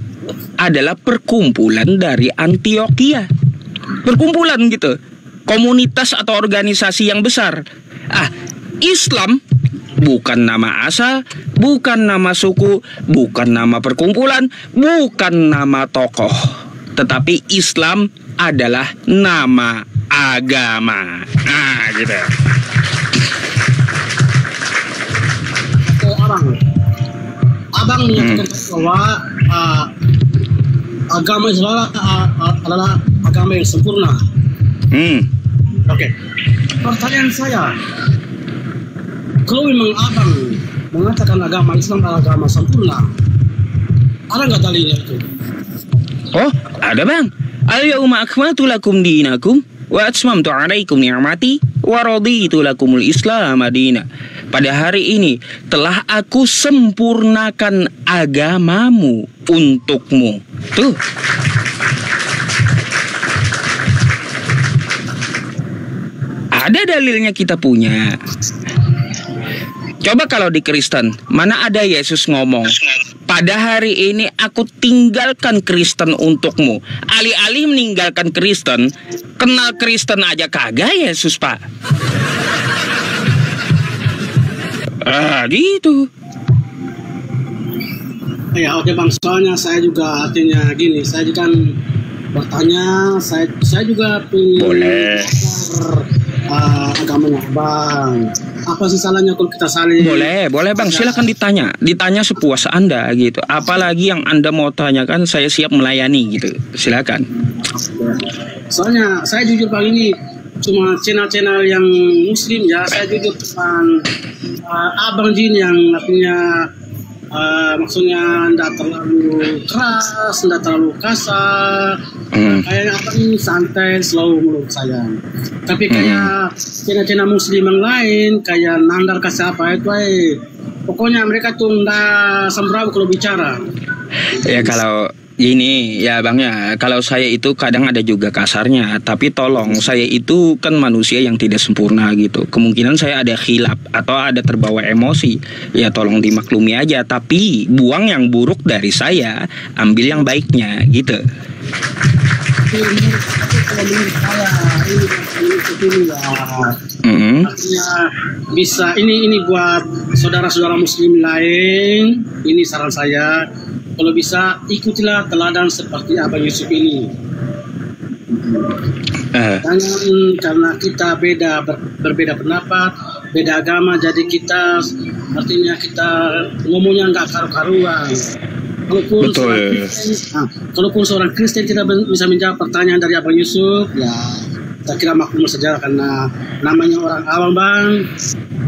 adalah perkumpulan dari Antioquia. Perkumpulan gitu, komunitas atau organisasi yang besar. Islam bukan nama asal, bukan nama suku, bukan nama perkumpulan, bukan nama tokoh, tetapi Islam adalah nama agama. Gitu. Abang menyatakan bahwa agama Islam adalah agama yang sempurna. Oke. Pertanyaan saya, kalau memang abang mengatakan agama Islam adalah agama sempurna, ada nggak dalilnya itu? Oh, ada bang. Al-yawma akmaltu lakum dinakum wa atmamtu alaikum ni'mati wa raditu lakumul Islam madina. Pada hari ini telah aku sempurnakan agamamu untukmu. Tuh. Ada dalilnya kita punya. Coba kalau di Kristen, mana ada Yesus ngomong, pada hari ini aku tinggalkan Kristen untukmu. Alih-alih meninggalkan Kristen, kenal Kristen aja kagak Yesus, Pak. Gitu. Ya oke bang, soalnya saya juga artinya gini, saya juga kan bertanya, saya juga boleh agamanya bang. Apa sih salahnya kalau kita saling? Boleh bang, silakan ditanya sepuas Anda gitu. Apalagi yang Anda mau tanyakan, saya siap melayani gitu. Silakan. Soalnya saya jujur bang, ini cuma channel-channel yang muslim ya. Saya jujur depan abang Jin yang artinya maksudnya tidak terlalu keras, tidak terlalu kasar, kayak apa nih, santai, slow menurut saya. Tapi kayak channel-channel muslim yang lain, kayak Nandar kasih apa itu, pokoknya mereka tuh tidak sembrono kalau bicara. Ya kalau ini ya bang ya, kalau saya itu kadang ada juga kasarnya, tapi tolong, saya itu kan manusia yang tidak sempurna gitu. Kemungkinan saya ada khilaf atau ada terbawa emosi, ya tolong dimaklumi aja. Tapi buang yang buruk dari saya, ambil yang baiknya gitu. Kalau menurut saya ini artinya bisa ini buat saudara-saudara muslim lain, ini saran saya. Kalau bisa ikutilah teladan seperti Abang Yusuf ini. Jangan karena kita berbeda pendapat, beda agama, jadi kita artinya kita ngomongnya nggak karu-karuan. Kalaupun seorang Kristen tidak bisa menjawab pertanyaan dari Abang Yusuf, ya saya kira maklum saja karena namanya orang awam bang.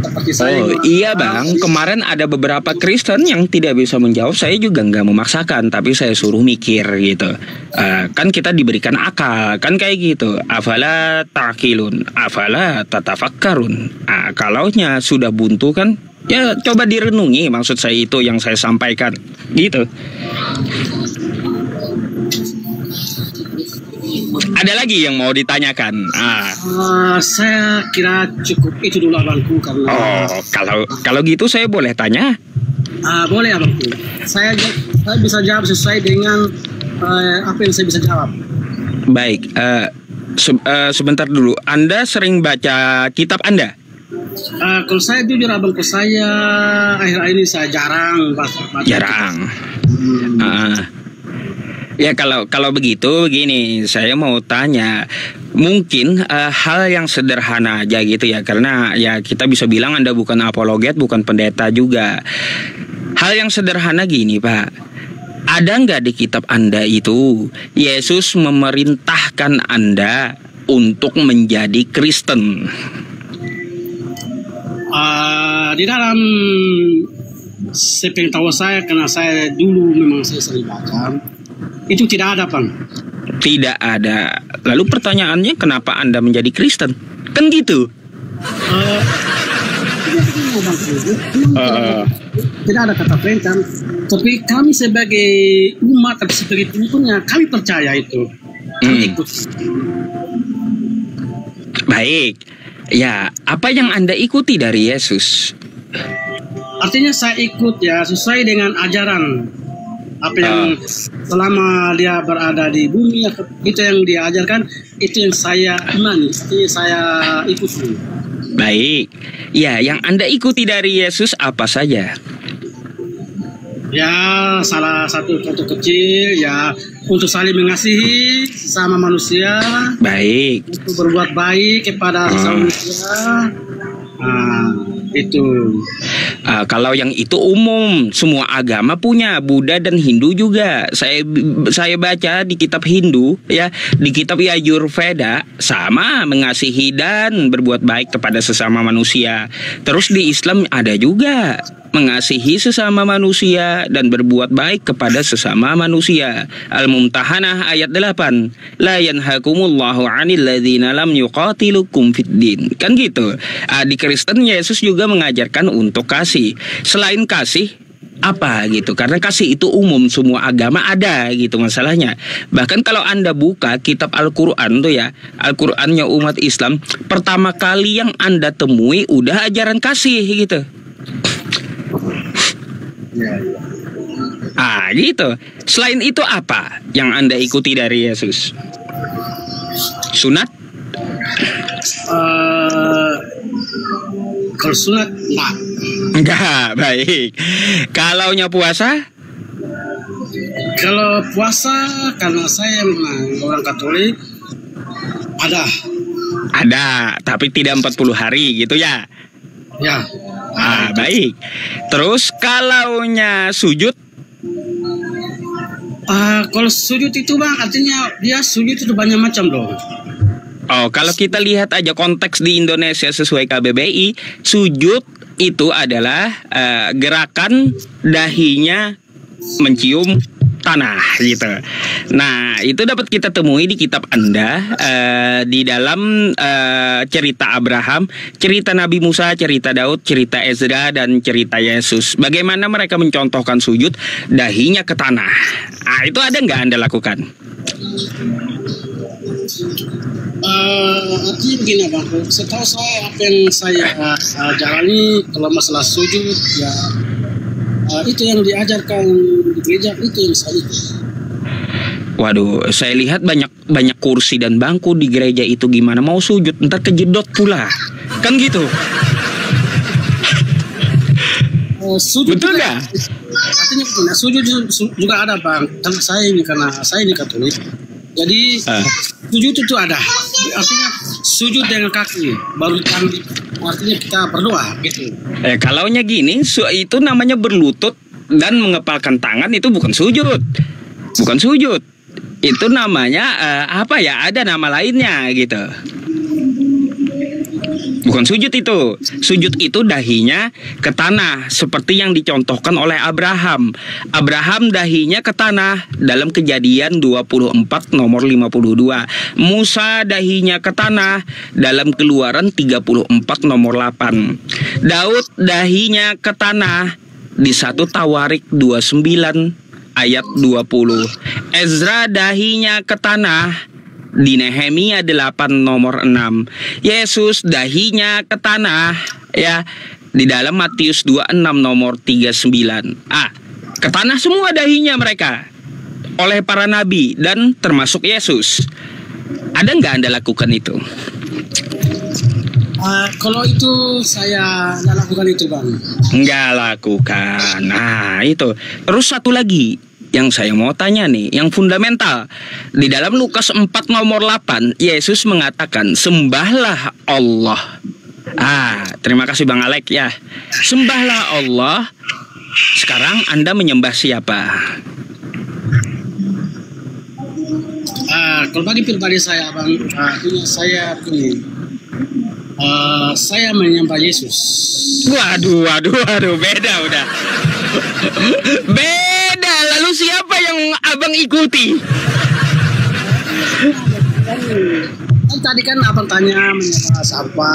Seperti saya. Iya bang, kemarin ada beberapa Kristen yang tidak bisa menjawab. Saya juga nggak memaksakan, tapi saya suruh mikir gitu. Kan kita diberikan akal, kan kayak gitu. Afala ta'qilun, afala tatafakkarun. Kalaunya sudah buntu kan, ya coba direnungi. Maksud saya itu yang saya sampaikan, gitu. Ada lagi yang mau ditanyakan? Saya kira cukup itu dulu abangku karena. Kalau gitu saya boleh tanya? Boleh abangku. Saya bisa jawab sesuai dengan apa yang saya bisa jawab. Baik. Sebentar dulu. Anda sering baca kitab Anda? Kalau saya jujur abangku, saya akhir-akhir ini saya jarang baca. Jarang. Ya kalau begitu begini, saya mau tanya, mungkin hal yang sederhana aja gitu ya, karena ya kita bisa bilang Anda bukan apologet, bukan pendeta juga. Hal yang sederhana gini Pak, ada nggak di kitab Anda itu Yesus memerintahkan Anda untuk menjadi Kristen? Di dalam sepengetahuan saya, karena saya dulu memang saya sering baca, itu tidak ada bang. Tidak ada. Lalu pertanyaannya, kenapa Anda menjadi Kristen? Kan gitu. Tidak ada kata perintah. Tapi kami sebagai umat, tapi sebagai pengikutnya, kami percaya itu. Kami ikut. Baik. Ya, apa yang Anda ikuti dari Yesus? Artinya saya ikut ya sesuai dengan ajaran apa yang selama dia berada di bumi, itu yang dia ajarkan, itu yang saya imani, itu saya ikuti. Baik, ya yang Anda ikuti dari Yesus apa saja? Ya salah satu contoh kecil ya untuk saling mengasihi sesama manusia. Baik. Untuk berbuat baik kepada sesama manusia. Itu. Kalau yang itu umum, semua agama punya, Buddha dan Hindu juga. Saya baca di kitab Hindu ya, di kitab Yajurveda sama mengasihi dan berbuat baik kepada sesama manusia. Terus di Islam ada juga mengasihi sesama manusia dan berbuat baik kepada sesama manusia. Al-Mumtahanah ayat 8. La yanhakumullahu 'anil ladzina lam yuqatilukum fiddin. Kan gitu. Di Kristen Yesus juga mengajarkan untuk kasih. Selain kasih apa gitu, karena kasih itu umum, semua agama ada gitu masalahnya. Bahkan kalau Anda buka kitab Al-Quran tuh ya, Al-Qurannya umat Islam, pertama kali yang Anda temui udah ajaran kasih gitu. Gitu. Selain itu apa yang Anda ikuti dari Yesus? Sunat? Kalau sunat enggak. Baik. Kalaunya puasa? Kalau puasa, karena saya memang orang Katolik, ada, tapi tidak 40 hari gitu ya? Ya. Baik. Terus kalaunya sujud? Kalau sujud itu Bang, artinya dia sujud itu banyak macam dong. Kalau kita lihat aja konteks di Indonesia sesuai KBBI, sujud itu adalah gerakan dahinya mencium tanah gitu. Nah, itu dapat kita temui di kitab Anda di dalam cerita Abraham, cerita Nabi Musa, cerita Daud, cerita Ezra, dan cerita Yesus. Bagaimana mereka mencontohkan sujud dahinya ke tanah. Itu ada nggak Anda lakukan? Artinya begini Bang, setahu saya apa yang saya jalani kalau masalah sujud ya, itu yang diajarkan di gereja, itu yang saya ikut. Waduh, saya lihat banyak kursi dan bangku di gereja itu, gimana mau sujud, ntar kejedot pula, kan gitu. Sujud betul nggak? Artinya begini, sujud juga ada Bang, karena saya ini Katolik. Jadi sujud itu ada, artinya sujud dengan kaki baru artinya kita berdoa gitu. Kalaunya gini, itu namanya berlutut dan mengepalkan tangan, itu bukan sujud. Itu namanya ada nama lainnya gitu. Bukan sujud itu. Sujud itu dahinya ke tanah, seperti yang dicontohkan oleh Abraham. Abraham dahinya ke tanah dalam Kejadian 24 nomor 52. Musa dahinya ke tanah dalam Keluaran 34 nomor 8. Daud dahinya ke tanah di 1 Tawarik 29 ayat 20. Ezra dahinya ke tanah di Nehemia 8 nomor 6. Yesus dahinya ke tanah ya di dalam Matius 26 nomor 39. Ke tanah semua dahinya mereka oleh para nabi dan termasuk Yesus. Ada nggak Anda lakukan itu? Kalau itu saya nggak lakukan itu Bang. Nggak lakukan. Itu. Terus satu lagi yang saya mau tanya nih, yang fundamental. Di dalam Lukas 4 nomor 8, Yesus mengatakan, sembahlah Allah. Terima kasih Bang Alek ya. Sembahlah Allah. Sekarang Anda menyembah siapa? Kalau bagi pribadi saya Bang, saya menyembah Yesus. Waduh, beda udah. Beda, lalu siapa yang Abang ikuti? Tadi kan Abang tanya menyembah siapa.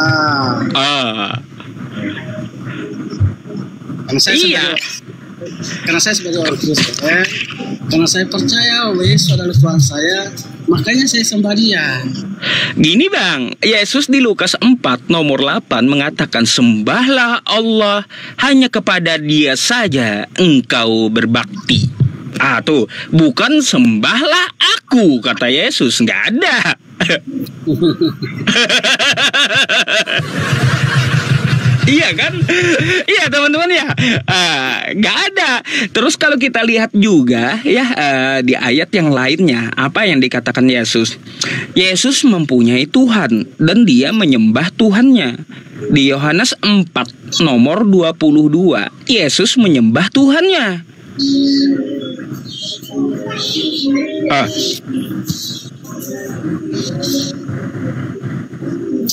Karena saya sebagai orang Kristen, karena saya percaya Yesus adalah Tuhan saya, makanya saya sembah Dia. Gini Bang, Yesus di Lukas 4 nomor 8 mengatakan, sembahlah Allah, hanya kepada Dia saja engkau berbakti. Tuh, bukan sembahlah aku, kata Yesus, nggak ada. Iya kan? Iya teman-teman ya. Nggak ada. Terus kalau kita lihat juga ya di ayat yang lainnya, apa yang dikatakan Yesus? Yesus mempunyai Tuhan dan dia menyembah Tuhannya. Di Yohanes 4 nomor 22, Yesus menyembah Tuhannya.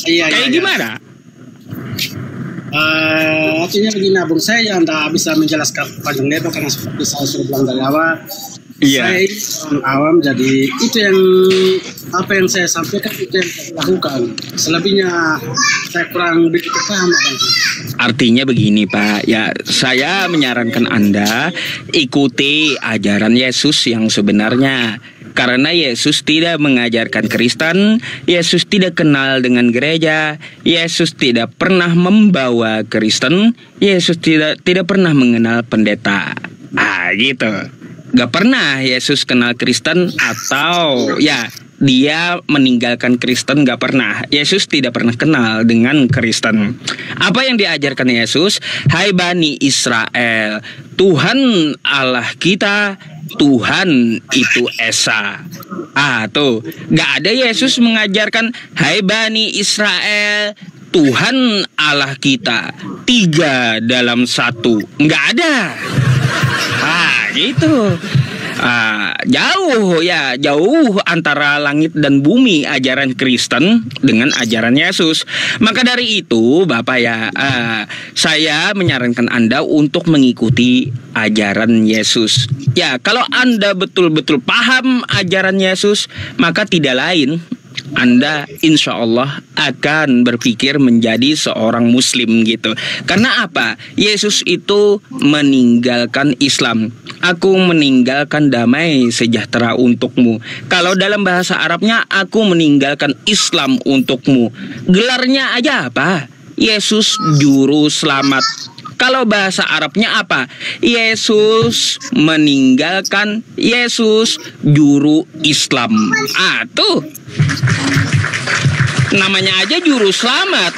Kayak gimana? Artinya begini, Abang, saya yang tidak bisa menjelaskan panjang lebar karena seperti saya sudah bilang dari awal. Saya orang awam, jadi itu yang apa yang saya sampaikan itu yang saya lakukan. Selebihnya saya kurang begitu paham, Abang. Artinya begini Pak, ya saya menyarankan Anda ikuti ajaran Yesus yang sebenarnya. Karena Yesus tidak mengajarkan Kristen, Yesus tidak kenal dengan gereja, Yesus tidak pernah membawa Kristen, Yesus tidak pernah mengenal pendeta. Gitu. Gak pernah Yesus kenal Kristen atau ya dia meninggalkan Kristen, gak pernah. Yesus tidak pernah kenal dengan Kristen. Apa yang diajarkan Yesus? Hai Bani Israel, Tuhan Allah kita, Tuhan itu Esa. Tuh, gak ada Yesus mengajarkan hai Bani Israel, Tuhan Allah kita 3 dalam 1. Gak ada. Gitu. Jauh antara langit dan bumi ajaran Kristen dengan ajaran Yesus. Maka dari itu Bapak ya, saya menyarankan Anda untuk mengikuti ajaran Yesus. Ya, kalau Anda betul-betul paham ajaran Yesus, maka tidak lain Anda insya Allah akan berpikir menjadi seorang muslim gitu. Karena apa? Yesus itu meninggalkan Islam. Aku meninggalkan damai sejahtera untukmu. Kalau dalam bahasa Arabnya, aku meninggalkan Islam untukmu. Gelarnya aja apa? Yesus Juru Selamat. Kalau bahasa Arabnya apa? Yesus meninggalkan Yesus Juru Islam. Tuh. Namanya aja Juru Selamat.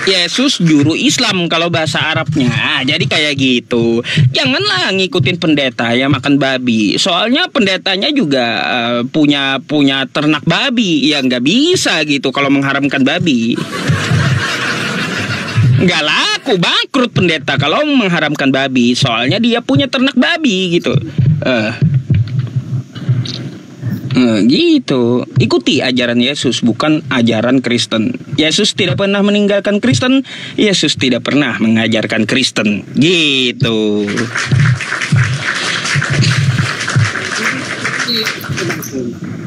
Yesus Juru Islam kalau bahasa Arabnya. Jadi kayak gitu. Janganlah ngikutin pendeta yang makan babi. Soalnya pendetanya juga punya ternak babi. Ya nggak bisa gitu kalau mengharamkan babi. Nggak laku, bangkrut pendeta kalau mengharamkan babi. Soalnya dia punya ternak babi gitu. Gitu. Ikuti ajaran Yesus, bukan ajaran Kristen. Yesus tidak pernah meninggalkan Kristen, Yesus tidak pernah mengajarkan Kristen. Gitu.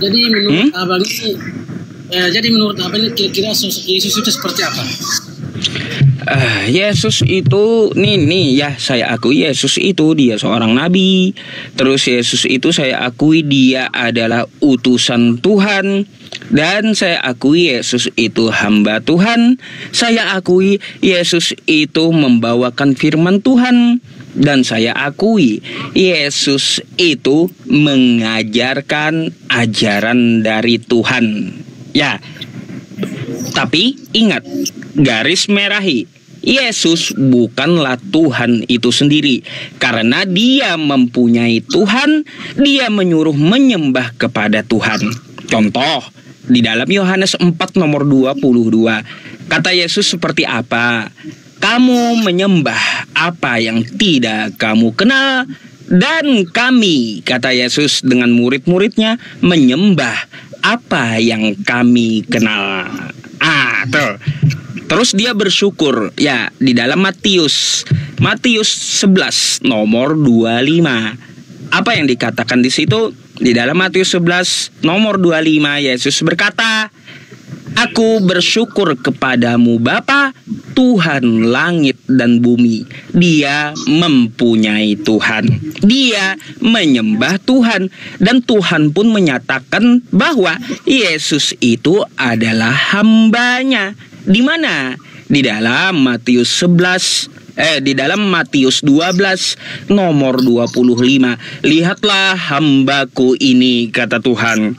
Jadi menurut Abang ini, kira-kira sosok Yesus itu seperti apa? Yesus itu nih ya, saya akui Yesus itu dia seorang nabi. Terus Yesus itu saya akui dia adalah utusan Tuhan. Dan saya akui Yesus itu hamba Tuhan. Saya akui Yesus itu membawakan firman Tuhan. Dan saya akui Yesus itu mengajarkan ajaran dari Tuhan. Ya. Tapi ingat, garis merahi, Yesus bukanlah Tuhan itu sendiri. Karena dia mempunyai Tuhan, dia menyuruh menyembah kepada Tuhan. Contoh, di dalam Yohanes 4 nomor 22, kata Yesus seperti apa? Kamu menyembah apa yang tidak kamu kenal, dan kami, kata Yesus dengan murid-muridnya, menyembah apa yang kami kenal. Tuh. Terus dia bersyukur ya di dalam Matius 11 nomor 25. Apa yang dikatakan di situ? Di dalam Matius 11 nomor 25 Yesus berkata, Aku bersyukur kepadamu Bapa, Tuhan langit dan bumi. Dia mempunyai Tuhan. Dia menyembah Tuhan. Dan Tuhan pun menyatakan bahwa Yesus itu adalah hambanya. Di mana? Di dalam Matius 12 nomor 25. Lihatlah hambaku ini, kata Tuhan.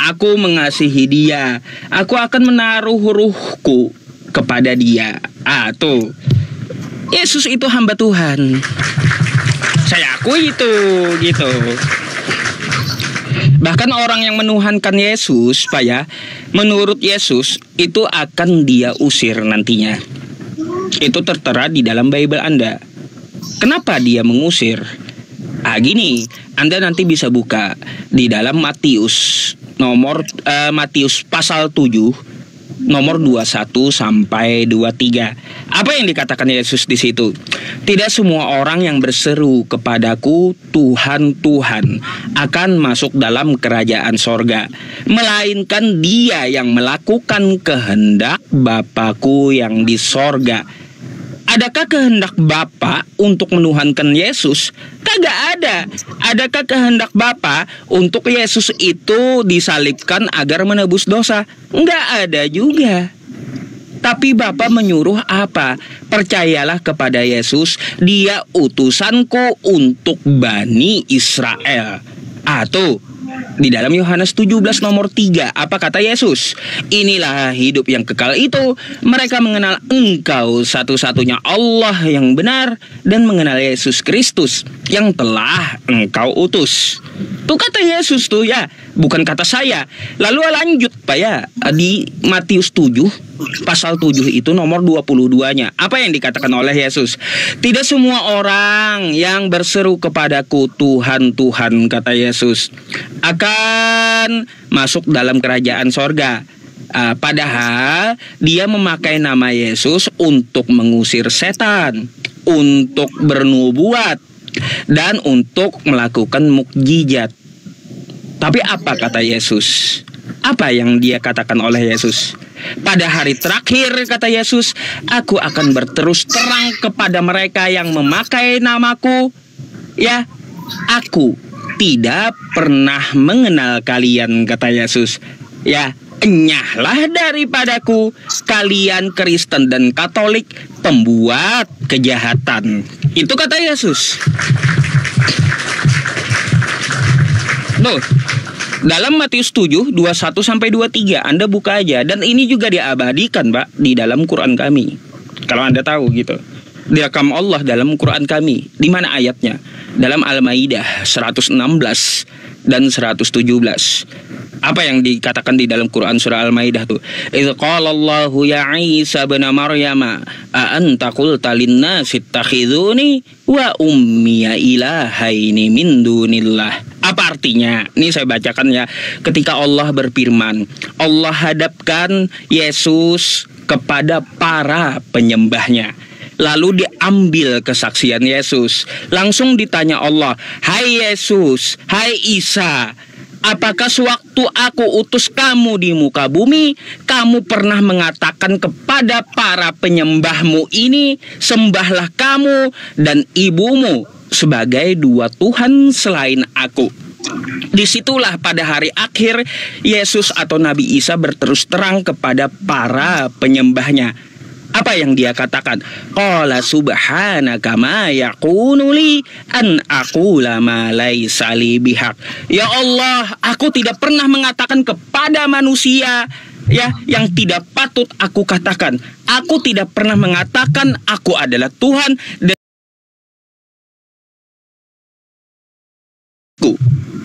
Aku mengasihi dia. Aku akan menaruh ruhku kepada dia. Tuh, Yesus itu hamba Tuhan. Saya akui itu, gitu. Bahkan orang yang menuhankan Yesus, Pak ya, menurut Yesus itu akan dia usir nantinya. Itu tertera di dalam Bible Anda. Kenapa dia mengusir? Gini, Anda nanti bisa buka di dalam Matius Matius pasal 7 nomor 21 sampai 23. Apa yang dikatakan Yesus di situ? Tidak semua orang yang berseru kepadaku Tuhan, Tuhan akan masuk dalam kerajaan sorga, melainkan dia yang melakukan kehendak Bapa-Ku yang di sorga. Adakah kehendak Bapa untuk menuhankan Yesus? Kagak ada. Adakah kehendak Bapa untuk Yesus itu disalibkan agar menebus dosa? Enggak ada juga. Tapi Bapa menyuruh apa? Percayalah kepada Yesus, dia utusanku untuk Bani Israel. Tuh, di dalam Yohanes 17 nomor 3, apa kata Yesus? Inilah hidup yang kekal itu, mereka mengenal Engkau satu-satunya Allah yang benar, dan mengenal Yesus Kristus yang telah Engkau utus. Tuh kata Yesus tuh ya, bukan kata saya. Lalu lanjut Pak ya, di Matius 7 pasal 7 itu nomor 22-nya. Apa yang dikatakan oleh Yesus? Tidak semua orang yang berseru kepadaku Tuhan, Tuhan, kata Yesus, akan masuk dalam kerajaan sorga. Padahal dia memakai nama Yesus untuk mengusir setan, untuk bernubuat, dan untuk melakukan mukjizat. Tapi apa kata Yesus? Apa yang dia katakan oleh Yesus? Pada hari terakhir, kata Yesus, aku akan berterus terang kepada mereka yang memakai namaku. Ya, aku tidak pernah mengenal kalian, kata Yesus. Ya, enyahlah daripadaku, kalian Kristen dan Katolik, pembuat kejahatan. Itu kata Yesus. Tuh, dalam Matius 7, 21 sampai 23, Anda buka aja. Dan ini juga diabadikan, Pak, di dalam Quran kami. Kalau Anda tahu gitu. Direkam Allah dalam Quran kami. Di mana ayatnya? Dalam Al-Maidah 116 dan 117. Apa yang dikatakan di dalam Quran surah Al-Maidah tuh? Idz qala Allahu ya Isa bin Maryam a anta qulta lin-nasi ittakhiduni wa ummiya ilahaini min dunillah. Apa artinya? Ini saya bacakan ya. Ketika Allah berfirman, Allah hadapkan Yesus kepada para penyembahnya. Lalu diambil kesaksian Yesus. Langsung ditanya Allah, hai Yesus, hai Isa, apakah sewaktu aku utus kamu di muka bumi, kamu pernah mengatakan kepada para penyembahmu ini, sembahlah kamu dan ibumu sebagai dua Tuhan selain aku? Disitulah pada hari akhir Yesus atau Nabi Isa berterus terang kepada para penyembahnya. Apa yang dia katakan? Qala subhanaka ma yakunu li an aqula ma laisa li bihaq. Ya Allah, aku tidak pernah mengatakan kepada manusia ya yang tidak patut aku katakan. Aku tidak pernah mengatakan aku adalah Tuhan dan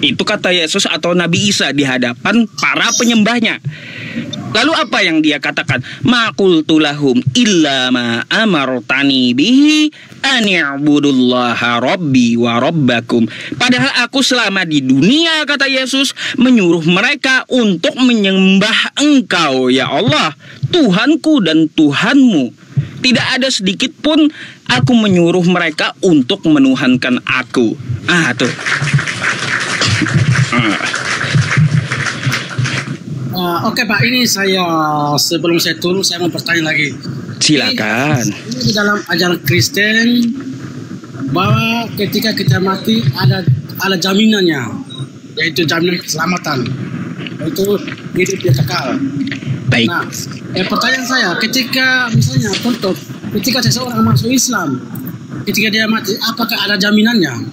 itu kata Yesus atau Nabi Isa di hadapan para penyembahnya. Lalu apa yang dia katakan? Ma qultu lahum illa ma amartani bihi an i'budullaha rabbi wa rabbakum. Padahal aku selama di dunia, kata Yesus, menyuruh mereka untuk menyembah Engkau ya Allah, Tuhanku dan Tuhanmu. Tidak ada sedikit pun aku menyuruh mereka untuk menuhankan aku. Tuh. Oke Pak, ini saya sebelum saya turun saya mau bertanya lagi. Silakan. Ini di dalam ajaran Kristen bahwa ketika kita mati ada jaminannya, yaitu jaminan keselamatan, yaitu hidup yang kekal. Baik. Nah, pertanyaan saya, ketika misalnya contoh, ketika seseorang masuk Islam, ketika dia mati, apakah ada jaminannya?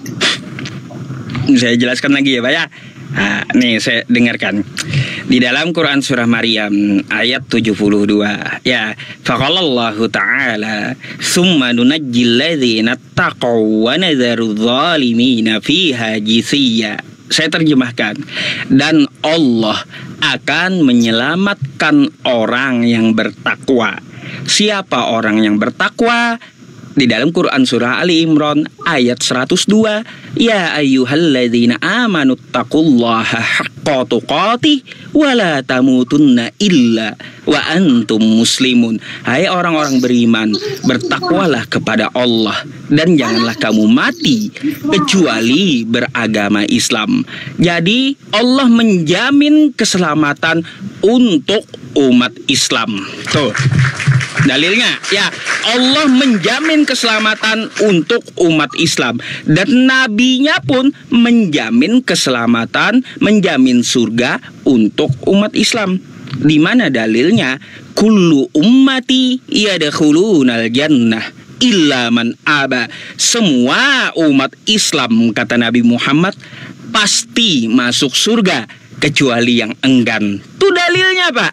Saya jelaskan lagi ya Pak ya. Nih saya dengarkan. Di dalam Quran surah Maryam ayat 72, ya, faqalallahu ta'ala summa nunajjil ladzina taqaw wa nadharu dhalimina fiha jisiyya. Saya terjemahkan, dan Allah akan menyelamatkan orang yang bertakwa. Siapa orang yang bertakwa? Di dalam Quran surah Ali Imran ayat 102, ya ayyuhalladzina amanu taqullaha haqqa tuqatih wa la tamutunna illa wa antum muslimun. Hai orang-orang beriman, bertakwalah kepada Allah dan janganlah kamu mati kecuali beragama Islam. Jadi Allah menjamin keselamatan untuk umat Islam. Tuh dalilnya, ya, Allah menjamin keselamatan untuk umat Islam, dan nabinya pun menjamin keselamatan, menjamin surga untuk umat Islam. Di mana dalilnya? Kullu ummati yadkhulunal jannah illa man aba. Semua umat Islam, kata Nabi Muhammad, pasti masuk surga kecuali yang enggan. Itu dalilnya, Pak.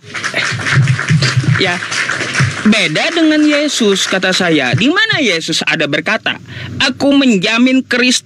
Ya, beda dengan Yesus, kata saya. Di mana Yesus ada berkata, aku menjamin Kristus